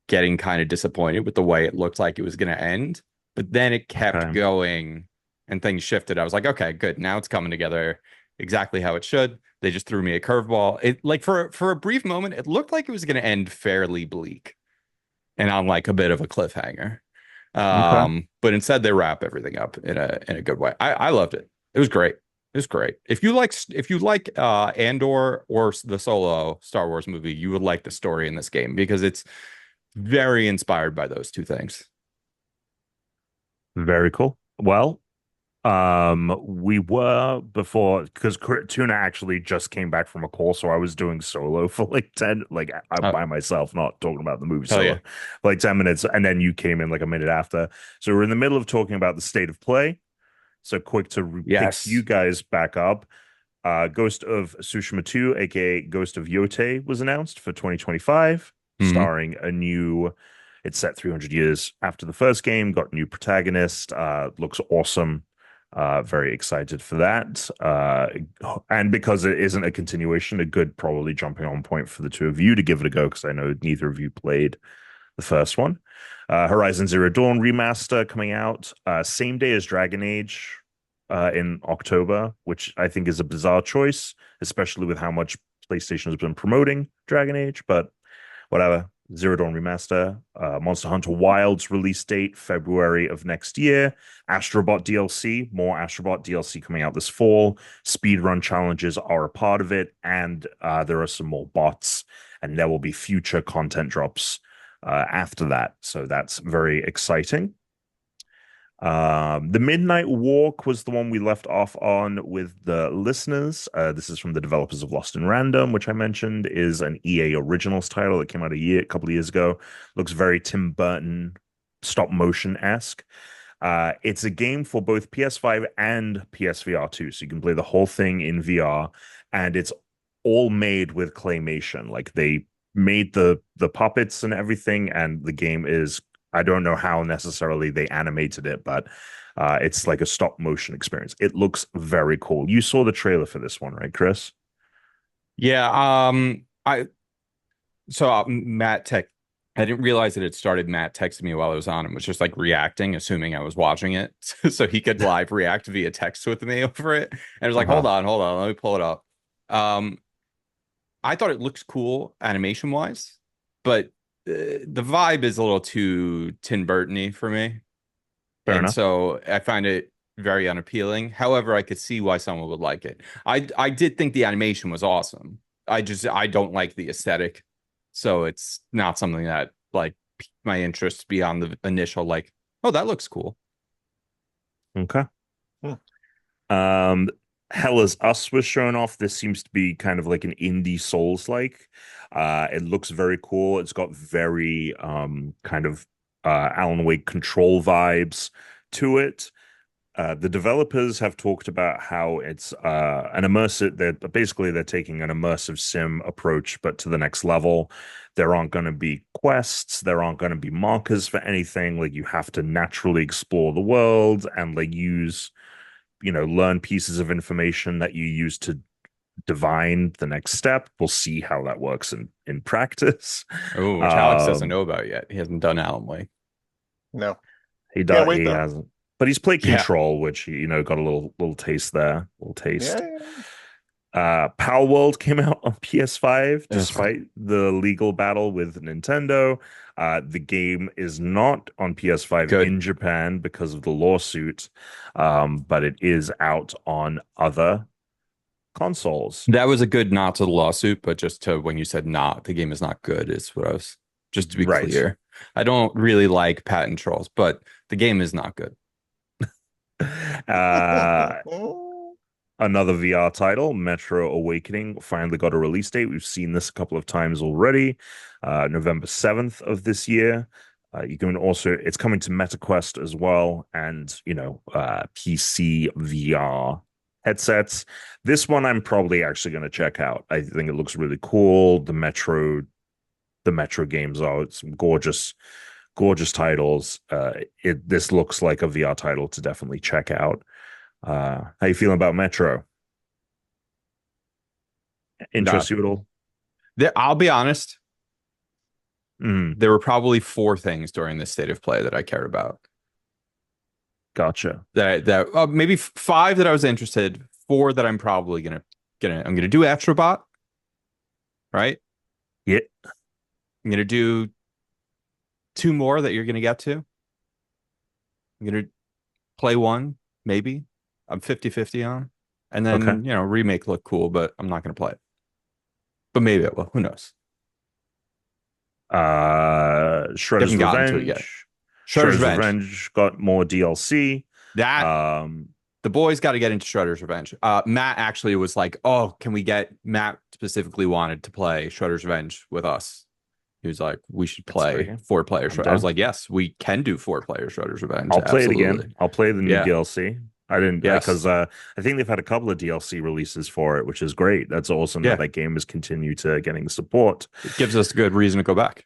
getting kind of disappointed with the way it looked like it was going to end. But then it kept Okay. going and things shifted. I was like, okay, good. Now it's coming together exactly how it should. They just threw me a curveball. It like for a brief moment, it looked like it was going to end fairly bleak and on like a bit of a cliffhanger. Okay. But instead they wrap everything up in a good way. I loved it. It was great. It was great. If you like Andor or the Solo Star Wars movie, you would like the story in this game because it's very inspired by those two things. Very cool. Well, we were before because Tuna actually just came back from a call, so I was doing solo for like 10, like I Oh, by myself, not talking about the movie hell solo, yeah. for like 10 minutes, and then you came in like a minute after. So we're in the middle of talking about the state of play. So quick to pick you Yes. guys back up. Ghost of Tsushima 2, aka Ghost of Yote, was announced for 2025, Hmm. starring a new. It's set 300 years after the first game, got a new protagonist, looks awesome. Very excited for that. And because it isn't a continuation, a good probably jumping on point for the two of you to give it a go, because I know neither of you played the first one. Horizon Zero Dawn remaster coming out same day as Dragon Age in October, which I think is a bizarre choice, especially with how much PlayStation has been promoting Dragon Age, but whatever. Zero Dawn Remaster, Monster Hunter Wilds release date, February of next year. Astrobot DLC, more Astrobot DLC coming out this fall. Speedrun challenges are a part of it, and there are some more bots, and there will be future content drops after that. So that's very exciting. The Midnight Walk was the one we left off on with the listeners. This is from the developers of Lost in Random, which I mentioned is an EA Originals title that came out a couple of years ago. Looks very Tim Burton stop motion esque. It's a game for both PS5 and PSVR 2, so you can play the whole thing in VR, and it's all made with claymation. Like they made the puppets and everything, and the game is I don't know how necessarily they animated it, but it's like a stop motion experience. It looks very cool. You saw the trailer for this one, right, Chris? Yeah. I so Matt Tech. I didn't realize that it started. Matt texted me while I was on and was just like reacting, assuming I was watching it, so he could live react via text with me over it. And I was like, Uh-huh. hold on, let me pull it up. Um, I thought it looks cool animation wise, but the vibe is a little too Tim Burton-y for me. Fair And enough. so I find it very unappealing. However, I could see why someone would like it. I did think the animation was awesome. I don't like the aesthetic. So it's not something that like piqued my interest beyond the initial like, oh, that looks cool. Okay. Hmm. Um, Hell as Us was shown off. This seems to be kind of like an indie Souls-like. It looks very cool. It's got very kind of Alan Wake control vibes to it. The developers have talked about how it's an immersive. They're taking an immersive sim approach, but to the next level. There aren't going to be quests. There aren't going to be markers for anything. Like you have to naturally explore the world and like learn pieces of information that you use to divine the next step. We'll see how that works in practice. Oh, which Alex doesn't Um, know about yet. He hasn't done Alan Wake. No, he can't does, wait he though. hasn't, but he's played Yeah. Control, which got a little taste there, little taste. Yeah, Power World came out on PS5 Ugh. despite the legal battle with Nintendo. The game is not on PS5 Good. in Japan because of the lawsuit, but it is out on other consoles. That was a good nod to the lawsuit, but just to when you said not, the game is not good, is what I was just to be Right. clear. I don't really like patent trolls, but the game is not good. Uh, Another VR title, Metro Awakening, finally got a release date. We've seen this a couple of times already. November 7th of this year. You can also, it's coming to MetaQuest as well, and PC VR headsets. This one I'm probably actually going to check out. I think it looks really cool. The Metro games are some gorgeous titles. This looks like a VR title to definitely check out. How you feeling about Metro? Interest you at all? I'll be honest, Mm, there were probably 4 things during this state of play that I cared about. gotcha. Maybe 5 that I was interested, 4 that I'm probably gonna do Astrobot, right? Yeah. I'm gonna do 2 more that you're gonna get to. I'm gonna play 1, maybe. I'm 50-50 on. And then, Okay. remake look cool, but I'm not gonna play it. But maybe I will. Who knows? Shredder's Haven't gotten to it yet. Revenge. Shredder's Revenge. Revenge got more DLC. That Um, the boys got to get into Shredder's Revenge. Matt actually was like, "Oh, can we get?" Matt specifically wanted to play Shredder's Revenge with us. He was like, "We should play great. 4-player." I'm I was down. like, "Yes, we can do 4-player Shredder's Revenge." I'll play it Absolutely. again. I'll play the new Yeah. DLC. I didn't Yes. because I think they've had a couple of DLC releases for it, which is great. That's awesome Yeah. that game has continued to getting support. It gives us a good reason to go back.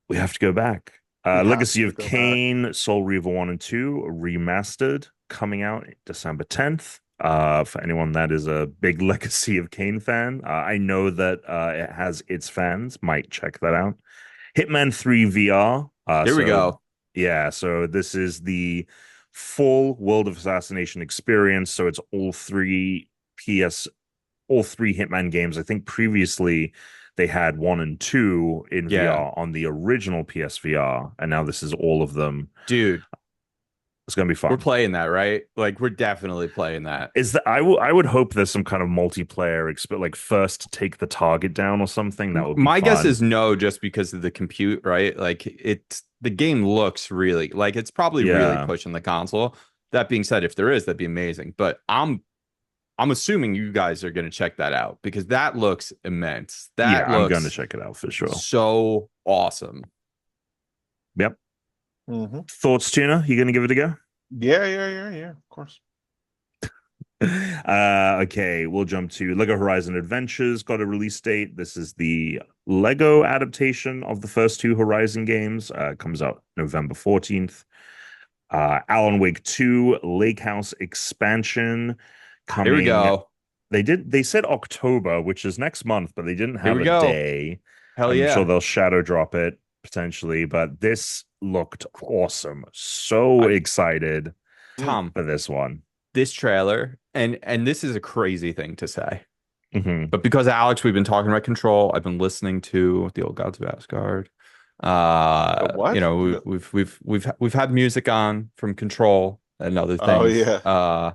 We have to go back. We have Legacy to of go back. Kain, Soul Reaver 1 and 2 remastered, coming out December 10th. For anyone that is a big Legacy of Kain fan, I know that it has its fans. Might check that out. Hitman 3 VR. Here we go. Yeah, so this is the full World of Assassination experience. So it's all three Hitman games. I think previously they had 1 and 2 in Yeah. VR on the original PSVR, and now this is all of them. Dude, It's gonna be fun. we're playing that, right? Like, we're definitely playing that. Is that I would hope there's some kind of multiplayer like first to take the target down or something. That would be My guess fun. is no, just because of the compute, right? Like, the game looks really like it's probably really Yeah. pushing the console. That being said, if there is, that'd be amazing. But I'm assuming you guys are going to check that out because that looks immense. That I'm looks going to check it out for sure. so awesome. Yep. Mhm. Thoughts, Tuna? You going to give it a go? Yeah. Of course. Okay, we'll jump to Lego Horizon Adventures. Got a release date. This is the Lego adaptation of the first 2 Horizon games. Comes out November 14th. Alan Wake 2 Lake House expansion coming. Here we go. They said October, which is next month, but they didn't Here have we a go. day. Hell I'm yeah. sure they'll shadow drop it potentially, but this looked awesome. So excited Tom, for this one. this trailer, and this is a crazy thing to say, Mhm. but because Alex, we've been talking about Control, I've been listening to the Old Gods of Asgard. What? We've had music on from Control and other things. Oh, yeah.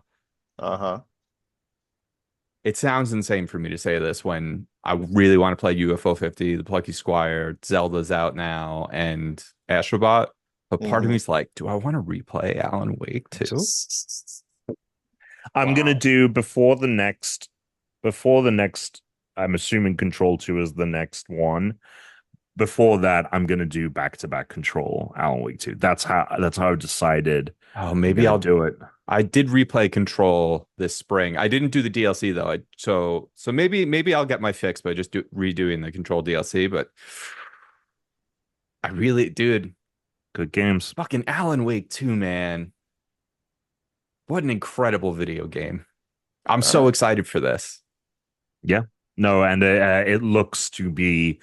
Uh, it sounds insane for me to say this when I really want to play UFO 50, the Plucky Squire, Zelda's out now, and Astrobot. But part of Mhm. me's like, do I want to replay Alan Wake too? I'm gonna do before the next. I'm assuming Control 2 is the next one. Before that, I'm gonna do back-to-back Control Alan Wake 2. That's how I've decided. Oh, I'm maybe gonna I'll do it. I did replay Control this spring. I didn't do the DLC though. So maybe I'll get my fix by just redoing the Control DLC. But I really, dude, Good games. fucking Alan Wake 2, man. What an incredible video game. I'm All so right. excited for this. Yeah. No, and it looks to be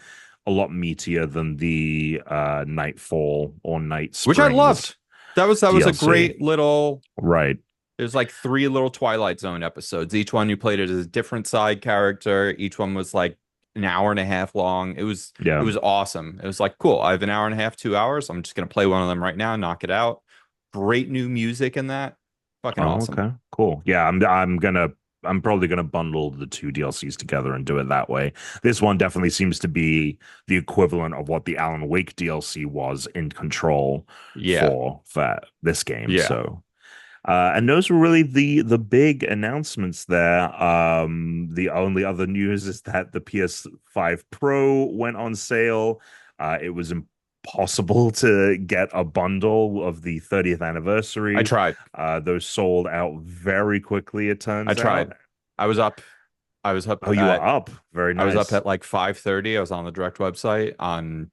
a lot meatier than the Nightfall or Night Which I Springs loved. That was a DLC. great little. Right. There's like 3 little Twilight Zone episodes. Each one you played it as a different side character. Each one was like an hour and a half long. It was Yeah. awesome. It was like, cool. I have an hour and a half, 2 hours. I'm just gonna play one of them right now, knock it out. Great new music in that. Fucking Oh, awesome. okay. Cool. Yeah, I'm probably gonna bundle the 2 DLCs together and do it that way. This one definitely seems to be the equivalent of what the Alan Wake DLC was in Control Yeah. for this game. Yeah. So and those were really the big announcements there. The only other news is that the PS5 Pro went on sale. It was impossible to get a bundle of the 30th anniversary. I tried. Those sold out very quickly, it turns I tried. out. I was up. Oh, you were up. Very nice. I was up at like 5:30. I was on the direct website on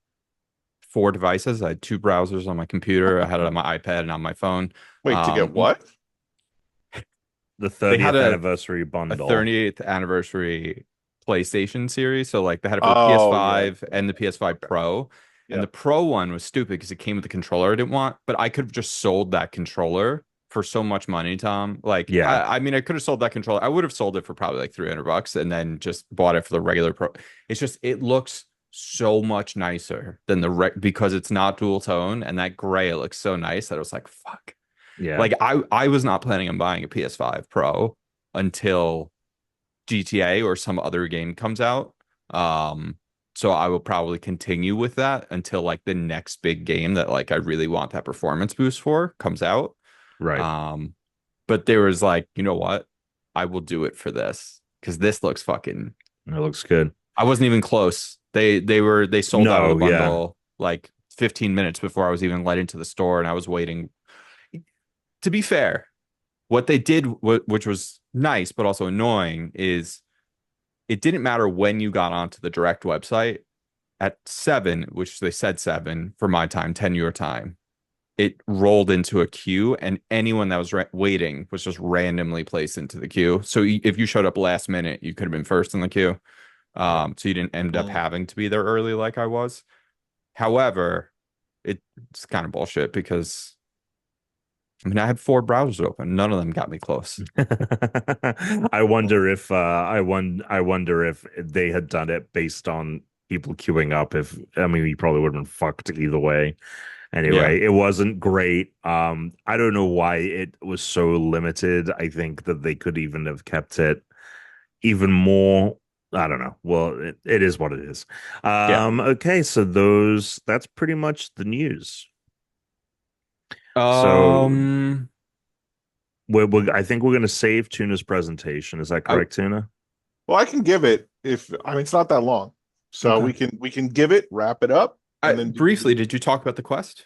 4 devices. I had 2 browsers on my computer. I had it on my iPad and on my phone. Wait, to get what? The They had 30th a anniversary A bundle. 30th anniversary PlayStation series. So like they had a Oh, PS5 yeah. and the PS5 Pro. Yeah. And the Pro one was stupid because it came with the controller I didn't want, but I could have just sold that controller for so much money, Tom. Like, Yeah. I mean, I could have sold that controller. I would have sold it for probably like $300 and then just bought it for the regular Pro. It's just, it looks so much nicer than because it's not dual tone, and that gray looks so nice that I was like, fuck. Yeah. Like I was not planning on buying a PS5 Pro until GTA or some other game comes out. So I will probably continue with that until like the next big game that like I really want that performance boost for comes out. Right. But there was like, you know what? I will do it for this because this looks fucking. It looks good. I wasn't even close. They sold out of the No, yeah. bundle like 15 minutes before I was even let into the store, and I was waiting. To be fair, what they did, which was nice but also annoying, is it didn't matter when you got onto the direct website at 7, which they said 7 for my time, 10 your time. It rolled into a queue, and anyone that was waiting was just randomly placed into the queue. So if you showed up last minute, you could have been first in the queue. So you didn't end up having to be there early like I was. However, it's kind of bullshit because I mean, I had 4 browsers open. None of them got me close. I wonder if they had done it based on people queuing up. I mean, you probably would have been fucked either way. Anyway, It wasn't great. I don't know why it was so limited. I think that they could even have kept it even more. I don't know. Well, it is what it is. Okay, so that's pretty much the news. So I think we're going to save Tuna's presentation. Is that correct, Tuna? Well, I can give it it's not that long. So Okay. we can give it, wrap it up, and then briefly, did you talk about the quest?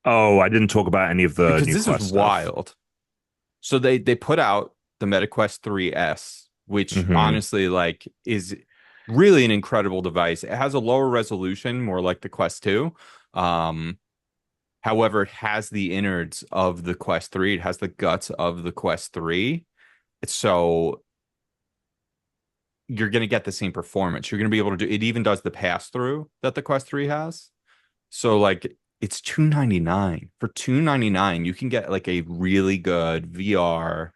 Oh, I didn't talk about any of the Because new this Quest is stuff. wild. So they put out the MetaQuest 3S, which Mhm. honestly like is really an incredible device. It has a lower resolution, more like the Quest 2. However, it has the innards of the Quest 3. It has the guts of the Quest 3. So you're going to get the same performance. You're going to be able to do it. Even does the pass through that the Quest 3 has. So like it's $299. For $299, you can get like a really good VR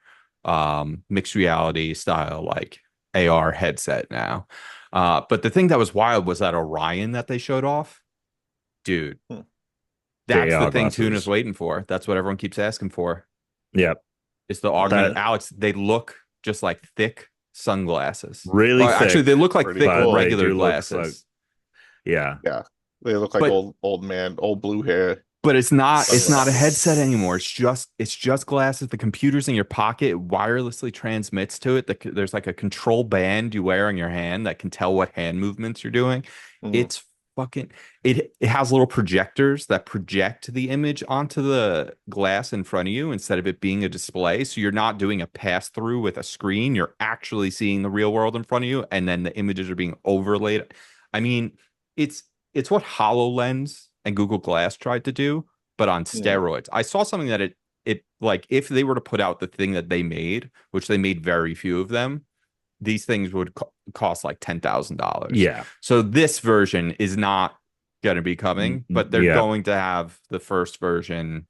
mixed reality style like AR headset now. But the thing that was wild was that Orion that they showed off. Dude. That's the thing Tuna's waiting for. That's what everyone keeps asking for. Yep. It's the augmented. Alex, they look just like thick sunglasses. Really thick. Actually, they look like Pretty thick cool. regular They do look like- glasses. Yeah. they look like old man, old blue hair. But it's not a headset anymore. It's just glasses. The computer's in your pocket. It wirelessly transmits to it. There's like a control band you wear on your hand that can tell what hand movements you're doing. Mhm. It's fucking it has little projectors that project the image onto the glass in front of you instead of it being a display. So you're not doing a pass through with a screen. You're actually seeing the real world in front of you, and then the images are being overlaid. I mean, it's what HoloLens and Google Glass tried to do, but on steroids. I saw something that it like if they were to put out the thing that they made, which they made very few of them, these things would cost like $10,000. Yeah. So this version is not going to be coming, but they're going to have the first version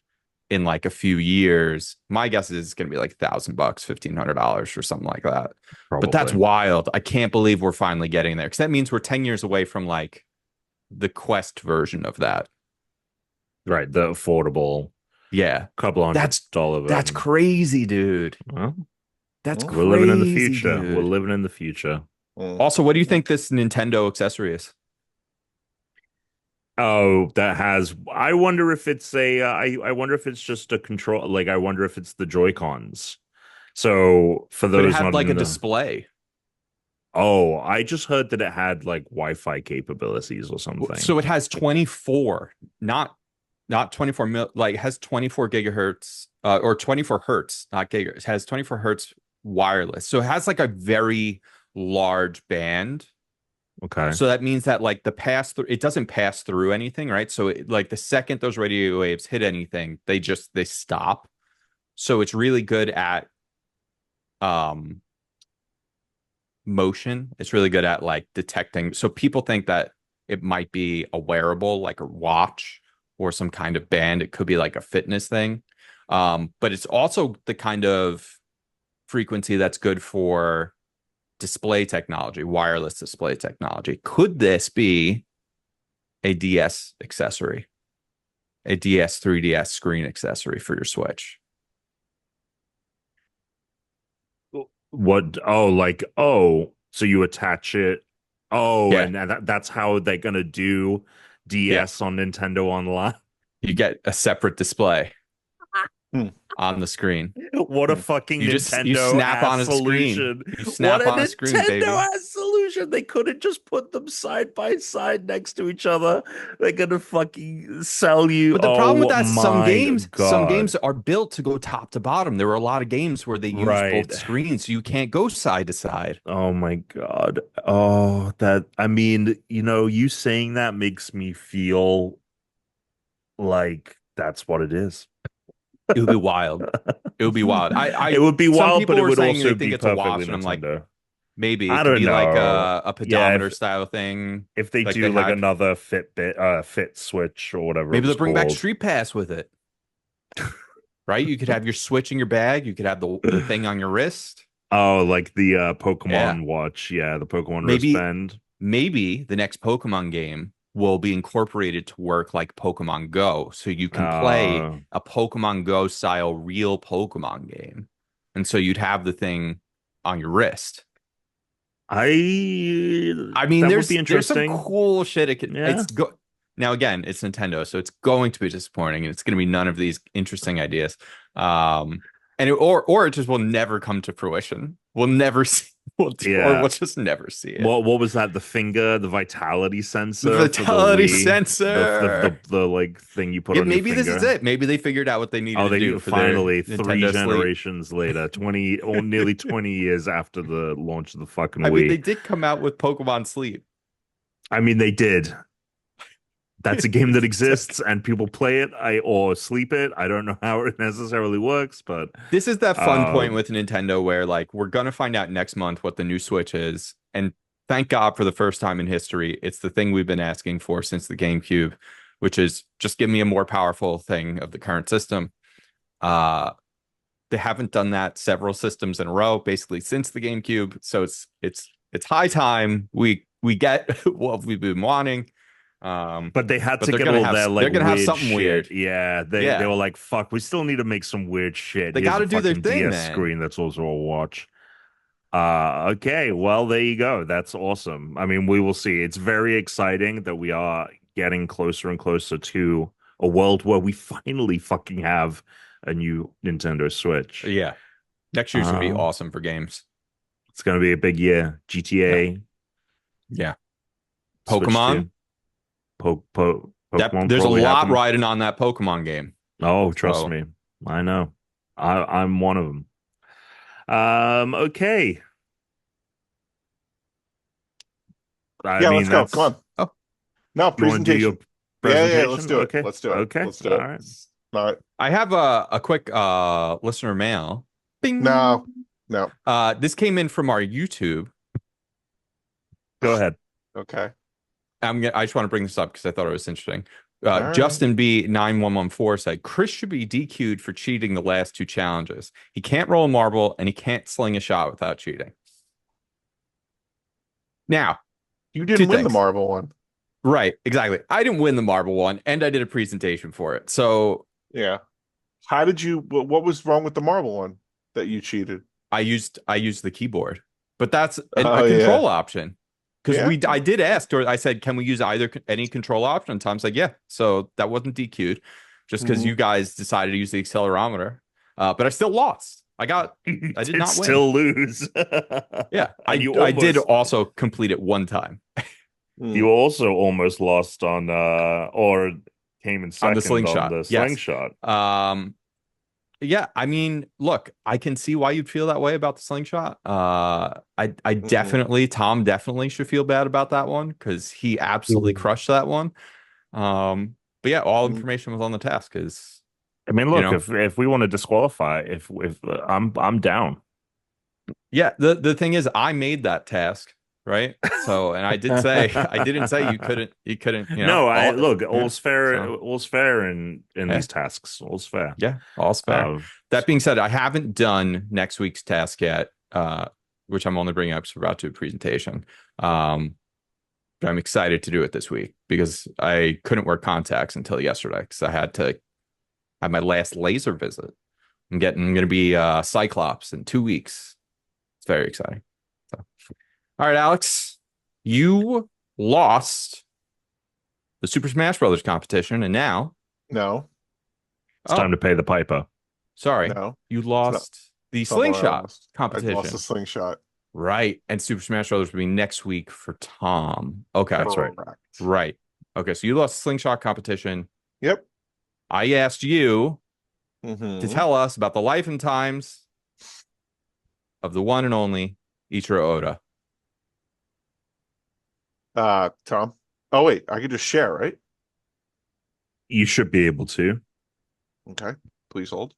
in like a few years. My guess is it's going to be like $1,000, $1,500 or something like that. Probably. But that's wild. I can't believe we're finally getting there, because that means we're 10 years away from like the Quest version of that. Right. The affordable. Yeah. Couple $100. That's crazy, dude. Well, that's we're crazy. living in the future. Dude. We're living in the future. Also, what do you think this Nintendo accessory is? Oh, that has. I wonder if it's a. I wonder if it's just a control. Like, I wonder if it's the Joy-Cons. So for But it those had not like in a the- display. Oh, I just heard that it had like Wi-Fi capabilities or something. So it has 24, not 24 mil, like it has 24 gigahertz or 24 hertz, not gigahertz. It has 24 hertz wireless. So it has like a very large band. Okay. So that means that like the pass through, it doesn't pass through anything, right? So like the second those radio waves hit anything, they stop. So it's really good at motion. It's really good at like detecting. So people think that it might be a wearable, like a watch or some kind of band. It could be like a fitness thing. But it's also the kind of frequency that's good for display technology, wireless display technology. Could this be a DS accessory, a DS 3DS screen accessory for your Switch? What? So you attach it. Oh, Yeah. and that's how they're gonna do DS on Nintendo Online. You get a separate display on the screen. What a fucking You Nintendo snap on a solution. screen. You snap What a on a screen, Nintendo baby. ass solution. They couldn't just put them side by side next to each other. They're gonna fucking sell you. But the problem with that, some God. games are built to go top to bottom. There were a lot of games where they use both screens, so you can't go side to side. Oh my God. Oh, I mean, you saying that makes me feel like that's what it is. It would be wild. It would be wild. It would be wild, but it would saying also they be think it's a watch, perfectly and I'm like, Nintendo. maybe I it could don't be like know. a pedometer style thing. If they like do they like had. another Fit Switch or whatever, Maybe it they'll was bring back called. Street Pass with it. Right? You could have your Switch in your bag. You could have the thing on your wrist. Oh, like the Pokemon watch. Yeah, the Pokemon wristband. Maybe the next Pokemon game will be incorporated to work like Pokemon Go. So you can play a Pokemon Go style real Pokemon game. And so you'd have the thing on your wrist. I mean, that would be there's some interesting. cool shit. Yeah. Now, again, it's Nintendo, so it's going to be disappointing, and it's going to be none of these interesting ideas. Or it just will never come to fruition. We'll never see. Or we'll just never see it. What was that? The vitality sensor. The vitality sensor. The like thing you put on maybe your this finger. is it. Maybe they figured out what they needed to do for finally their 3 Nintendo generations later, nearly 20 years after the launch of the fucking Wii. I mean, they did come out with Pokemon Sleep. I mean, they did. That's a game that exists and people play it or sleep it. I don't know how it necessarily works, but this is that fun point with Nintendo where like we're gonna find out next month what the new Switch is, and thank God for the first time in history, it's the thing we've been asking for since the GameCube, which is just give me a more powerful thing of the current system. They haven't done that several systems in a row, basically since the GameCube. So it's high time we get what we've been wanting. But they had to get all their like they're gonna have weird something shit. weird. Yeah, they were like, fuck, we still need to make some weird shit. They Here's got to a do their fucking thing, DS man. screen that's also a watch. Okay, well there you go. That's awesome. I mean, we will see. It's very exciting that we are getting closer and closer to a world where we finally fucking have a new Nintendo Switch. Yeah, next year's gonna be awesome for games. It's gonna be a big year. GTA. Yeah. Pokemon. Pokemon There's a probably lot happened. riding on that Pokemon game. Oh, trust So- me, I know. I'm one of them. Okay. I Yeah, mean, let's go. Come that's on. Oh. No, you want to do your presentation. Yeah, let's presentation? do it. Okay. Let's do it. Okay. Let's do All it. right. All right. I have a quick listener mail. Bing. No. This came in from our YouTube. Go ahead. Okay. I just want to bring this up because I thought it was interesting. All right. Justin B 9114 said Chris should be DQ'd for cheating the last 2 challenges. He can't roll a marble and he can't sling a shot without cheating. Now, You didn't 2 win the things. marble one. Right, exactly. I didn't win the marble one, and I did a presentation for it. So Yeah. How did you? What was wrong with the marble one that you cheated? I used the keyboard, but that's Oh, a yeah. control option. Because Yeah. I did ask, or I said, can we use any control option? And Tom's like, yeah. So that wasn't DQ'd, just because Mhm. you guys decided to use the accelerometer. But I still lost. I did not win. Still lose. Yeah, And I did also complete it 1 time You also almost lost on or came in second on the slingshot. on the Yes. slingshot. Yeah, I mean, look, I can see why you'd feel that way about the slingshot. I definitely, Tom definitely should feel bad about that one because he absolutely crushed that one. But yeah, all information was on the task. Because I mean, look, you know, if we want to disqualify, if I'm down. yeah, the thing is, I made that task, right? So, and I did say I didn't say you couldn't. You know, No, look, all's fair. so- All's fair in these tasks. All's fair. Yeah, all's fair. That being said, I haven't done next week's task yet, which I'm only bringing up because we're about to do a presentation. But I'm excited to do it this week because I couldn't wear contacts until yesterday because I had to have my last laser visit. I'm going to be Cyclops in 2 weeks. It's very exciting. So, all right, Alex, you lost the Super Smash Brothers competition, and now No. It's time to pay the piper. Sorry, No. you lost the Someone slingshot else. I competition. lost the slingshot. Right. And Super Smash Brothers will be next week for Tom. Okay. That's right. Correct. Right. Okay. So you lost the slingshot competition. Yep. I asked you Mhm. to tell us about the life and times of the one and only Ichiro Oda. Tom. Oh wait, I could just share, right? You should be able to. Okay. Please hold.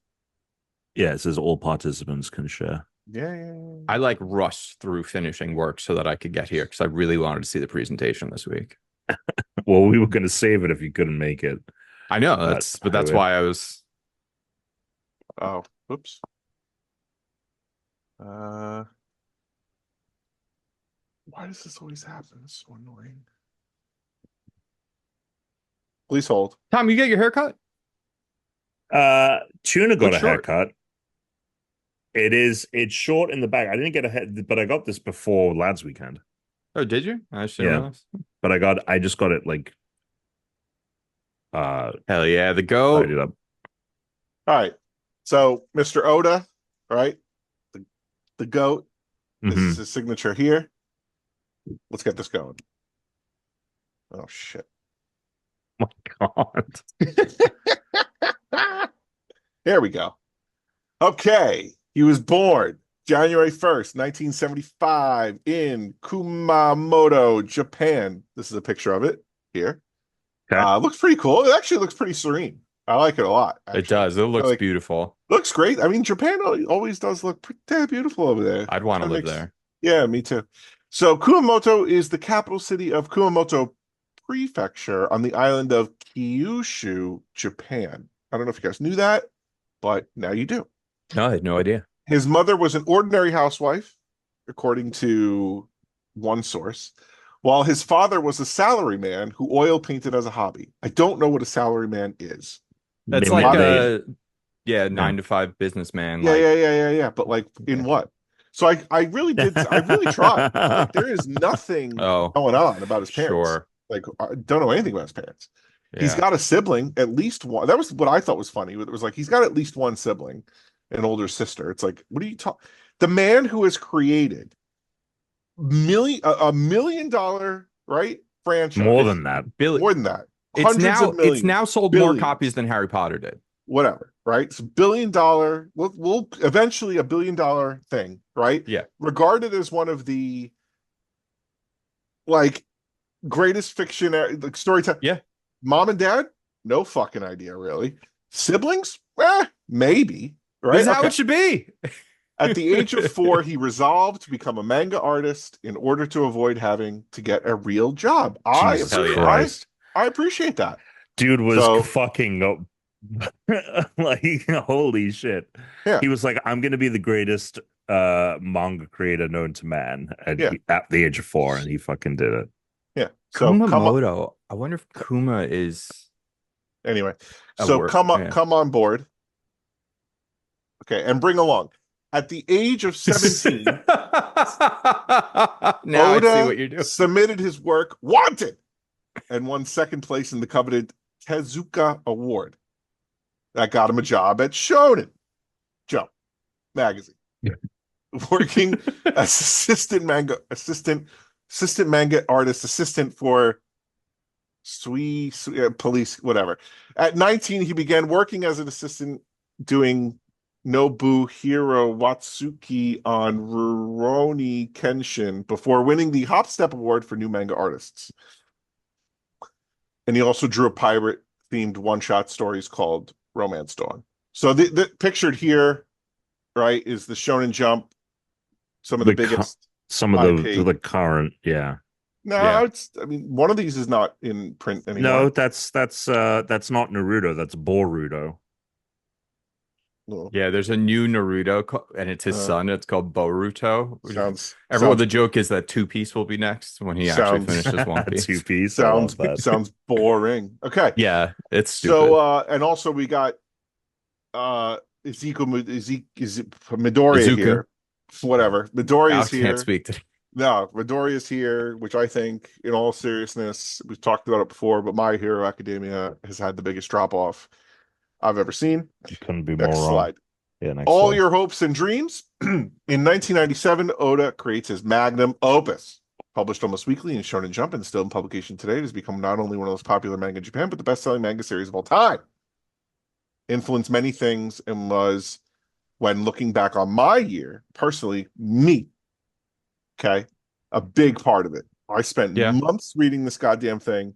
Yeah, it says all participants can share. Yeah. I rushed through finishing work so that I could get here because I really wanted to see the presentation this week. Well, we were going to save it if you couldn't make it. I know but that's why I was. Oh, oops. Why does this always happen? It's so annoying. Please hold. Tom, you get your haircut? Tuna got Looks a short. haircut. It's short in the back. I didn't get a head, but I got this before lads weekend. Oh, did you? I should Yeah. realize. But I just got it Hell yeah, the goat. tidied up. All right. So, Mr. Oda, right? The GOAT. This Mhm. is his signature here. Let's get this going. Oh shit. Oh my God. Here we go. Okay. He was born January 1st, 1975 in Kumamoto, Japan. This is a picture of it here. Okay. Looks pretty cool. It actually looks pretty serene. I like it a lot. It actually. does. It looks Like- beautiful. Looks great. I mean, Japan always does look pretty beautiful over there. I'd want to Kinda live makes- there. Yeah, me too. So Kumamoto is the capital city of Kumamoto Prefecture on the island of Kyushu, Japan. I don't know if you guys knew that, but now you do. No, I had no idea. His mother was an ordinary housewife, according to one source, while his father was a salaryman who oil painted as a hobby. I don't know what a salaryman is. That's Maybe like they- a 9-to-5 businessman. Yeah. But like in what? So I really tried. Like, there is nothing Oh, going on about his parents. sure. Like, I don't know anything about his parents. He's Yeah. got a sibling, at least one. That was what I thought was funny. It was like he's got at least one sibling, an older sister. It's like, what are you talking? The man who has created $1 million, right? franchise. More than that. More than that. It's Hundreds now of millions. it's now sold billions. more copies than Harry Potter did. Whatever, right? It's $1 billion. We'll eventually $1 billion thing, right? Yeah. Regarded as one of the like greatest fiction like storytelling. Yeah. Mom and dad, no fucking idea, really. Siblings, maybe. Right? This is how it should be. At the age of 4, he resolved to become a manga artist in order to avoid having to get a real job. Jesus Christ. I appreciate that. Dude was So- fucking up. Like, holy shit. Yeah. He was like, I'm gonna be the greatest manga creator known to man at, Yeah. at the age of 4, and he fucking did it. Yeah. So come on, Kumamoto. I wonder if Kuma is anyway. a So word, come yeah. on board. Okay, and bring along. At the age of 17, Now I see Oda what you're doing. submitted his work Wanted and won second place in the coveted Tezuka Award. That got him a job at Shonen Jump magazine. Yeah. Working as assistant manga artist, assistant for police, whatever. At 19, he began working as an assistant doing Nobuhiro Watsuki on Rurouni Kenshin before winning the Hop Step Award for New Manga Artists. And he also drew a pirate-themed one-shot stories called Romance Dawn. So the pictured here, right, is the Shonen Jump, some of the biggest. Some of IP. the current, yeah. No, Yeah. I mean, one of these is not in print anymore. No, that's not Naruto, that's Boruto. No. Yeah, there's a new Naruto, and it's his Uh, son. It's called Boruto. Sounds The joke is that Two Piece will be next when he actually Sounds- finishes One Piece. 2-piece. sounds I love that. sounds boring. Okay. Yeah, it's stupid. So and also we got Midoriya Izuku. here. Whatever. Midoriya Alex is here. can't speak to. No, Midoriya is here, which I think, in all seriousness, we've talked about it before, but My Hero Academia has had the biggest drop off I've ever seen. You couldn't be Next more wrong. slide. Yeah, next All slide. your hopes and dreams. In 1997, Oda creates his magnum opus. Published almost weekly in Shonen Jump and still in publication today, it has become not only one of the most popular manga in Japan, but the best-selling manga series of all time. Influenced many things and was, when looking back on my year, personally, me. Okay? A big part of it. I spent Yeah. months reading this goddamn thing.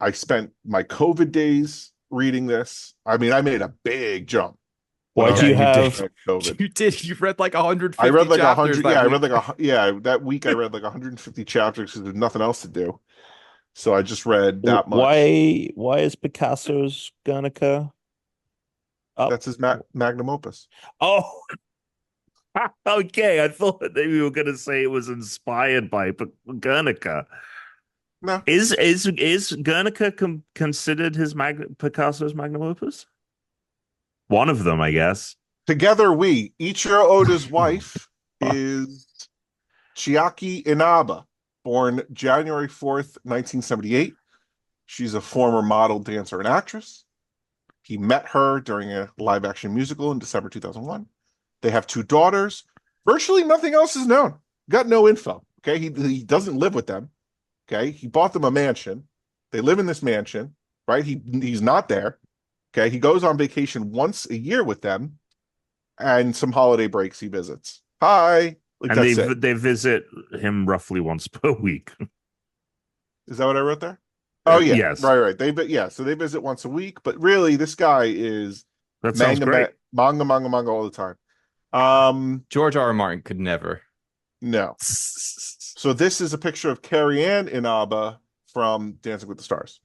I spent my COVID days reading this. I mean, I made a big jump. Why do you have COVID. You did. You read like 150. I read like chapters 100. that Yeah, I week. read like that week. I read like 150 chapters because there's nothing else to do. So I just read that much. Why is Picasso's Guernica up? That's his magnum opus. Oh, okay. I thought that you were gonna say it was inspired by Guernica. No. Is Guernica considered his Picasso's magnum opus? One of them, I guess. Together, Ichiro Oda's wife is Chiaki Inaba, born January 4th, 1978. She's a former model, dancer, and actress. He met her during a live-action musical in December 2001. They have 2 daughters. Virtually nothing else is known. Got no info. Okay, he doesn't live with them. Okay, he bought them a mansion. They live in this mansion, right? He's not there. Okay, he goes on vacation once a year with them, and some holiday breaks he visits. Hi, like And that's it. they visit him roughly once per week. Is that what I wrote there? Oh yeah, Yes. right. So they visit once a week, but really, this guy is That sounds great. manga all the time. George R. R. Martin could never. No. So this is a picture of Carrie Ann Inaba from Dancing with the Stars.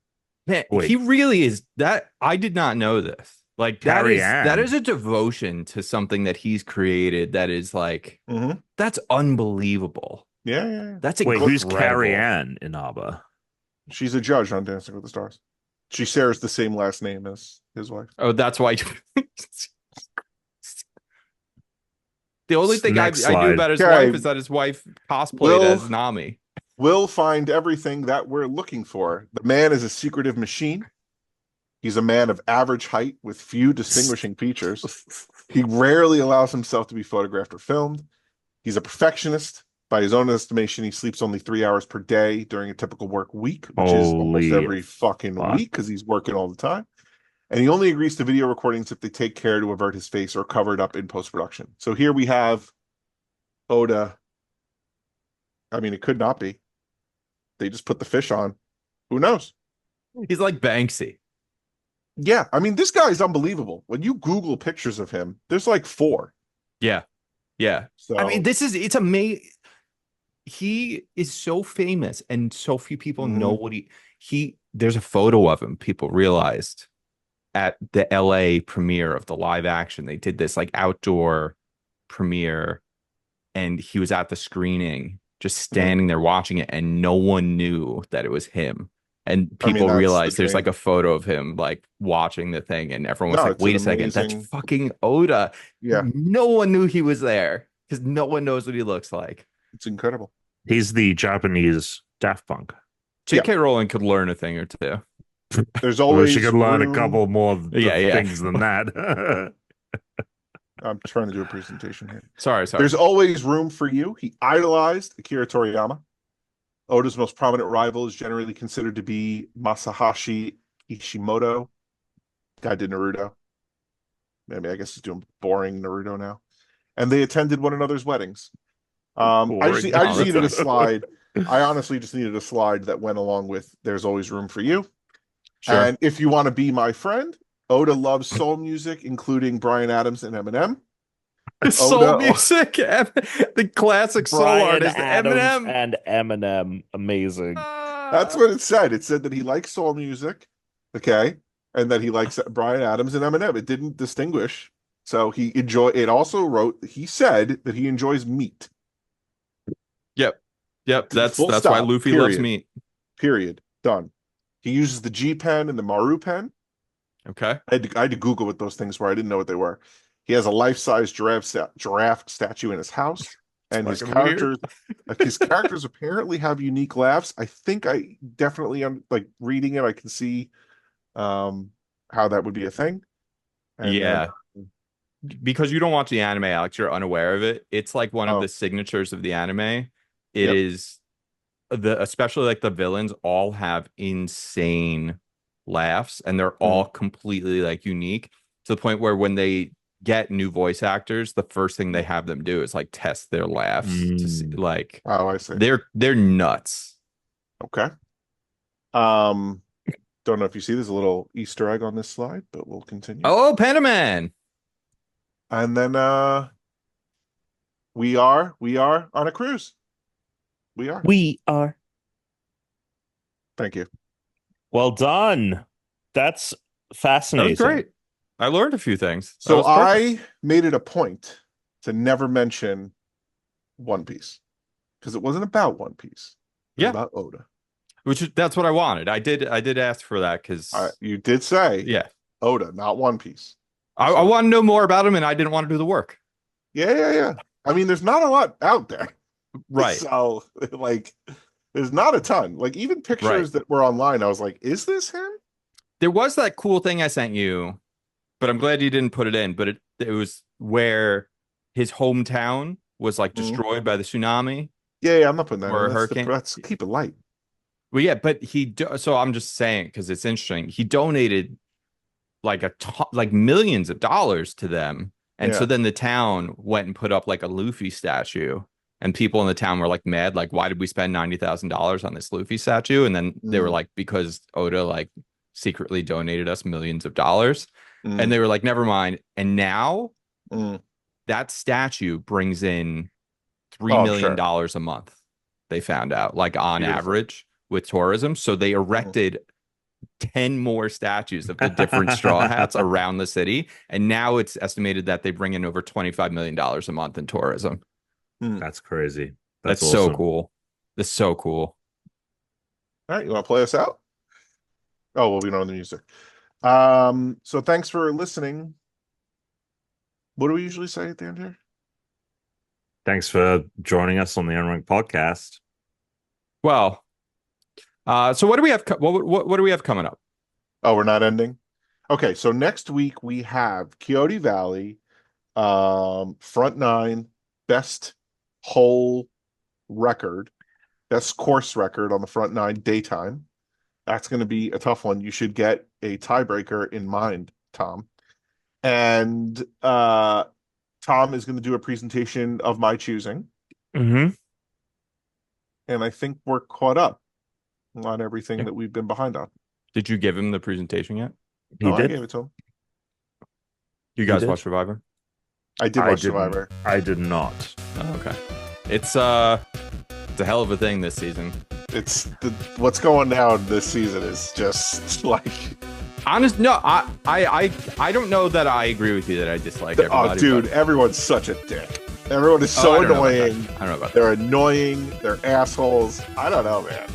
Man, Wait. he really is that. I did not know this. Like Carrie that Ann. is a devotion to something that he's created. That is like Mm-hmm. that's unbelievable. Yeah. That's Wait, who's incredible. Carrie Ann Inaba? She's a judge on Dancing with the Stars. She shares the same last name as his wife. Oh, that's why. The only thing I Next knew slide. about his Okay. wife is that his wife cosplayed Will- as Nami. We'll find everything that we're looking for. The man is a secretive machine. He's a man of average height with few distinguishing features. He rarely allows himself to be photographed or filmed. He's a perfectionist, By his own estimation, he sleeps only 3 hours per day during a typical work week, which is almost Holy every fucking fuck. week because he's working all the time. And he only agrees to video recordings if they take care to avert his face or cover it up in post-production. So here we have Oda. I mean, it could not be. They just put the fish on. Who knows? He's like Banksy. Yeah, I mean, this guy's unbelievable. When you Google pictures of him, there's like 4. Yeah. Yeah. So I mean, it's amazing. He is so famous and so few people know what there's a photo of him, people realized at the LA premiere of the live action. They did this like outdoor premiere and he was at the screening just standing there watching it and no one knew that it was him. And people realized there's like a photo of him like watching the thing and everyone was like, wait a second, that's fucking Oda. Yeah. No one knew he was there because no one knows what he looks like. It's incredible. He's the Japanese Daft Punk. J.K. Rowling could learn a thing or two. There's always she could learn room. a couple more Yeah. things than that. I'm trying to do a presentation here. Sorry. There's always room for you. He idolized Akira Toriyama. Oda's most prominent rival is generally considered to be Masahashi Kishimoto. Guy did Naruto. Maybe I guess he's doing boring Naruto now. And they attended one another's weddings. I just needed a slide. I honestly just needed a slide that went along with "There's always room for you." Sure. And if you want to be my friend, Oda loves soul music, including Bryan Adams and Eminem. Soul music, the classic soul artist, Eminem and Eminem, amazing. That's what it said. It said that he likes soul music, okay, and that he likes Bryan Adams and Eminem. It didn't distinguish. So it also wrote, he said that he enjoys meat. Yep. That's why Luffy loves meat. Period. Done. He uses the G pen and the Maru pen. Okay. I had to Google what those things were. I didn't know what they were. He has a life-size giraffe statue in his house, and his characters apparently have unique laughs. I think I definitely like reading it. I can see how that would be a thing. And, because you don't watch the anime, Alex, you're unaware of it. It's like one of the signatures of the anime. It is especially like the villains all have insane laughs, and they're all completely like unique to the point where when they get new voice actors, the first thing they have them do is like test their laughs to see like I see. They're nuts. Okay. Don't know if you see there's a little Easter egg on this slide, but we'll continue. Oh, Panaman. And then we are on a cruise. We are. Thank you. Well done. That's fascinating. That was great. I learned a few things. So I made it a point to never mention One Piece because it wasn't about One Piece. It was about Oda. That's what I wanted. I did ask for that because you did say Oda, not One Piece. I want to know more about him, and I didn't want to do the work. Yeah. I mean, there's not a lot out there. Right. So, like, there's not a ton. Like, even pictures that were online, I was like, is this him? There was that cool thing I sent you, but I'm glad you didn't put it in. But it was where his hometown was like destroyed by the tsunami. Yeah, I'm not putting that or in. a hurricane. Let's keep it light. Well, yeah, but so I'm just saying because it's interesting. He donated like like millions of dollars to them. And so then the town went and put up like a Luffy statue, and people in the town were like mad, like, why did we spend $90,000 on this Luffy statue? And then they were like, because Oda like secretly donated us millions of dollars. And they were like, never mind. And now that statue brings in $3 million a month. They found out, like on average with tourism. So they erected 10 more statues of the different straw hats around the city. And now it's estimated that they bring in over $25 million a month in tourism. That's crazy. That's awesome. so cool. That's so cool. All right, you want to play us out? Oh, well, we don't have the music. So thanks for listening. What do we usually say at the end here? Thanks for joining us on the Unranked podcast. Well, so what do we have? What do we have coming up? Oh, we're not ending. Okay, so next week we have Coyote Valley, Front 9, Best Whole record, best course record on the front nine daytime. That's going to be a tough one. You should get a tiebreaker in mind, Tom. And Tom is going to do a presentation of my choosing. Mm-hmm. And I think we're caught up on everything that we've been behind on. Did you give him the presentation yet? He I did. gave it to him. You guys did. watch Survivor? I did I watch didn't. Survivor. I did not. Oh, okay. It's a hell of a thing this season. What's going down this season is just like No, I don't know that I agree with you that I dislike everybody. oh dude, everyone's such a dick. Everyone is so annoying. I don't know about that. They're annoying. They're assholes. I don't know, man.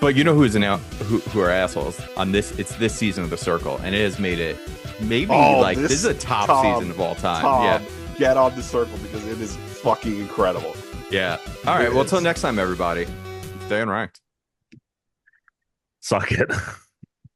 But you know who are assholes on this? It's this season of The Circle, and it has made it maybe this is a top season of all time. Yeah, get on The Circle because it is fucking incredible. Yeah. All right. Well, until next time, everybody. Stay unranked. Suck it.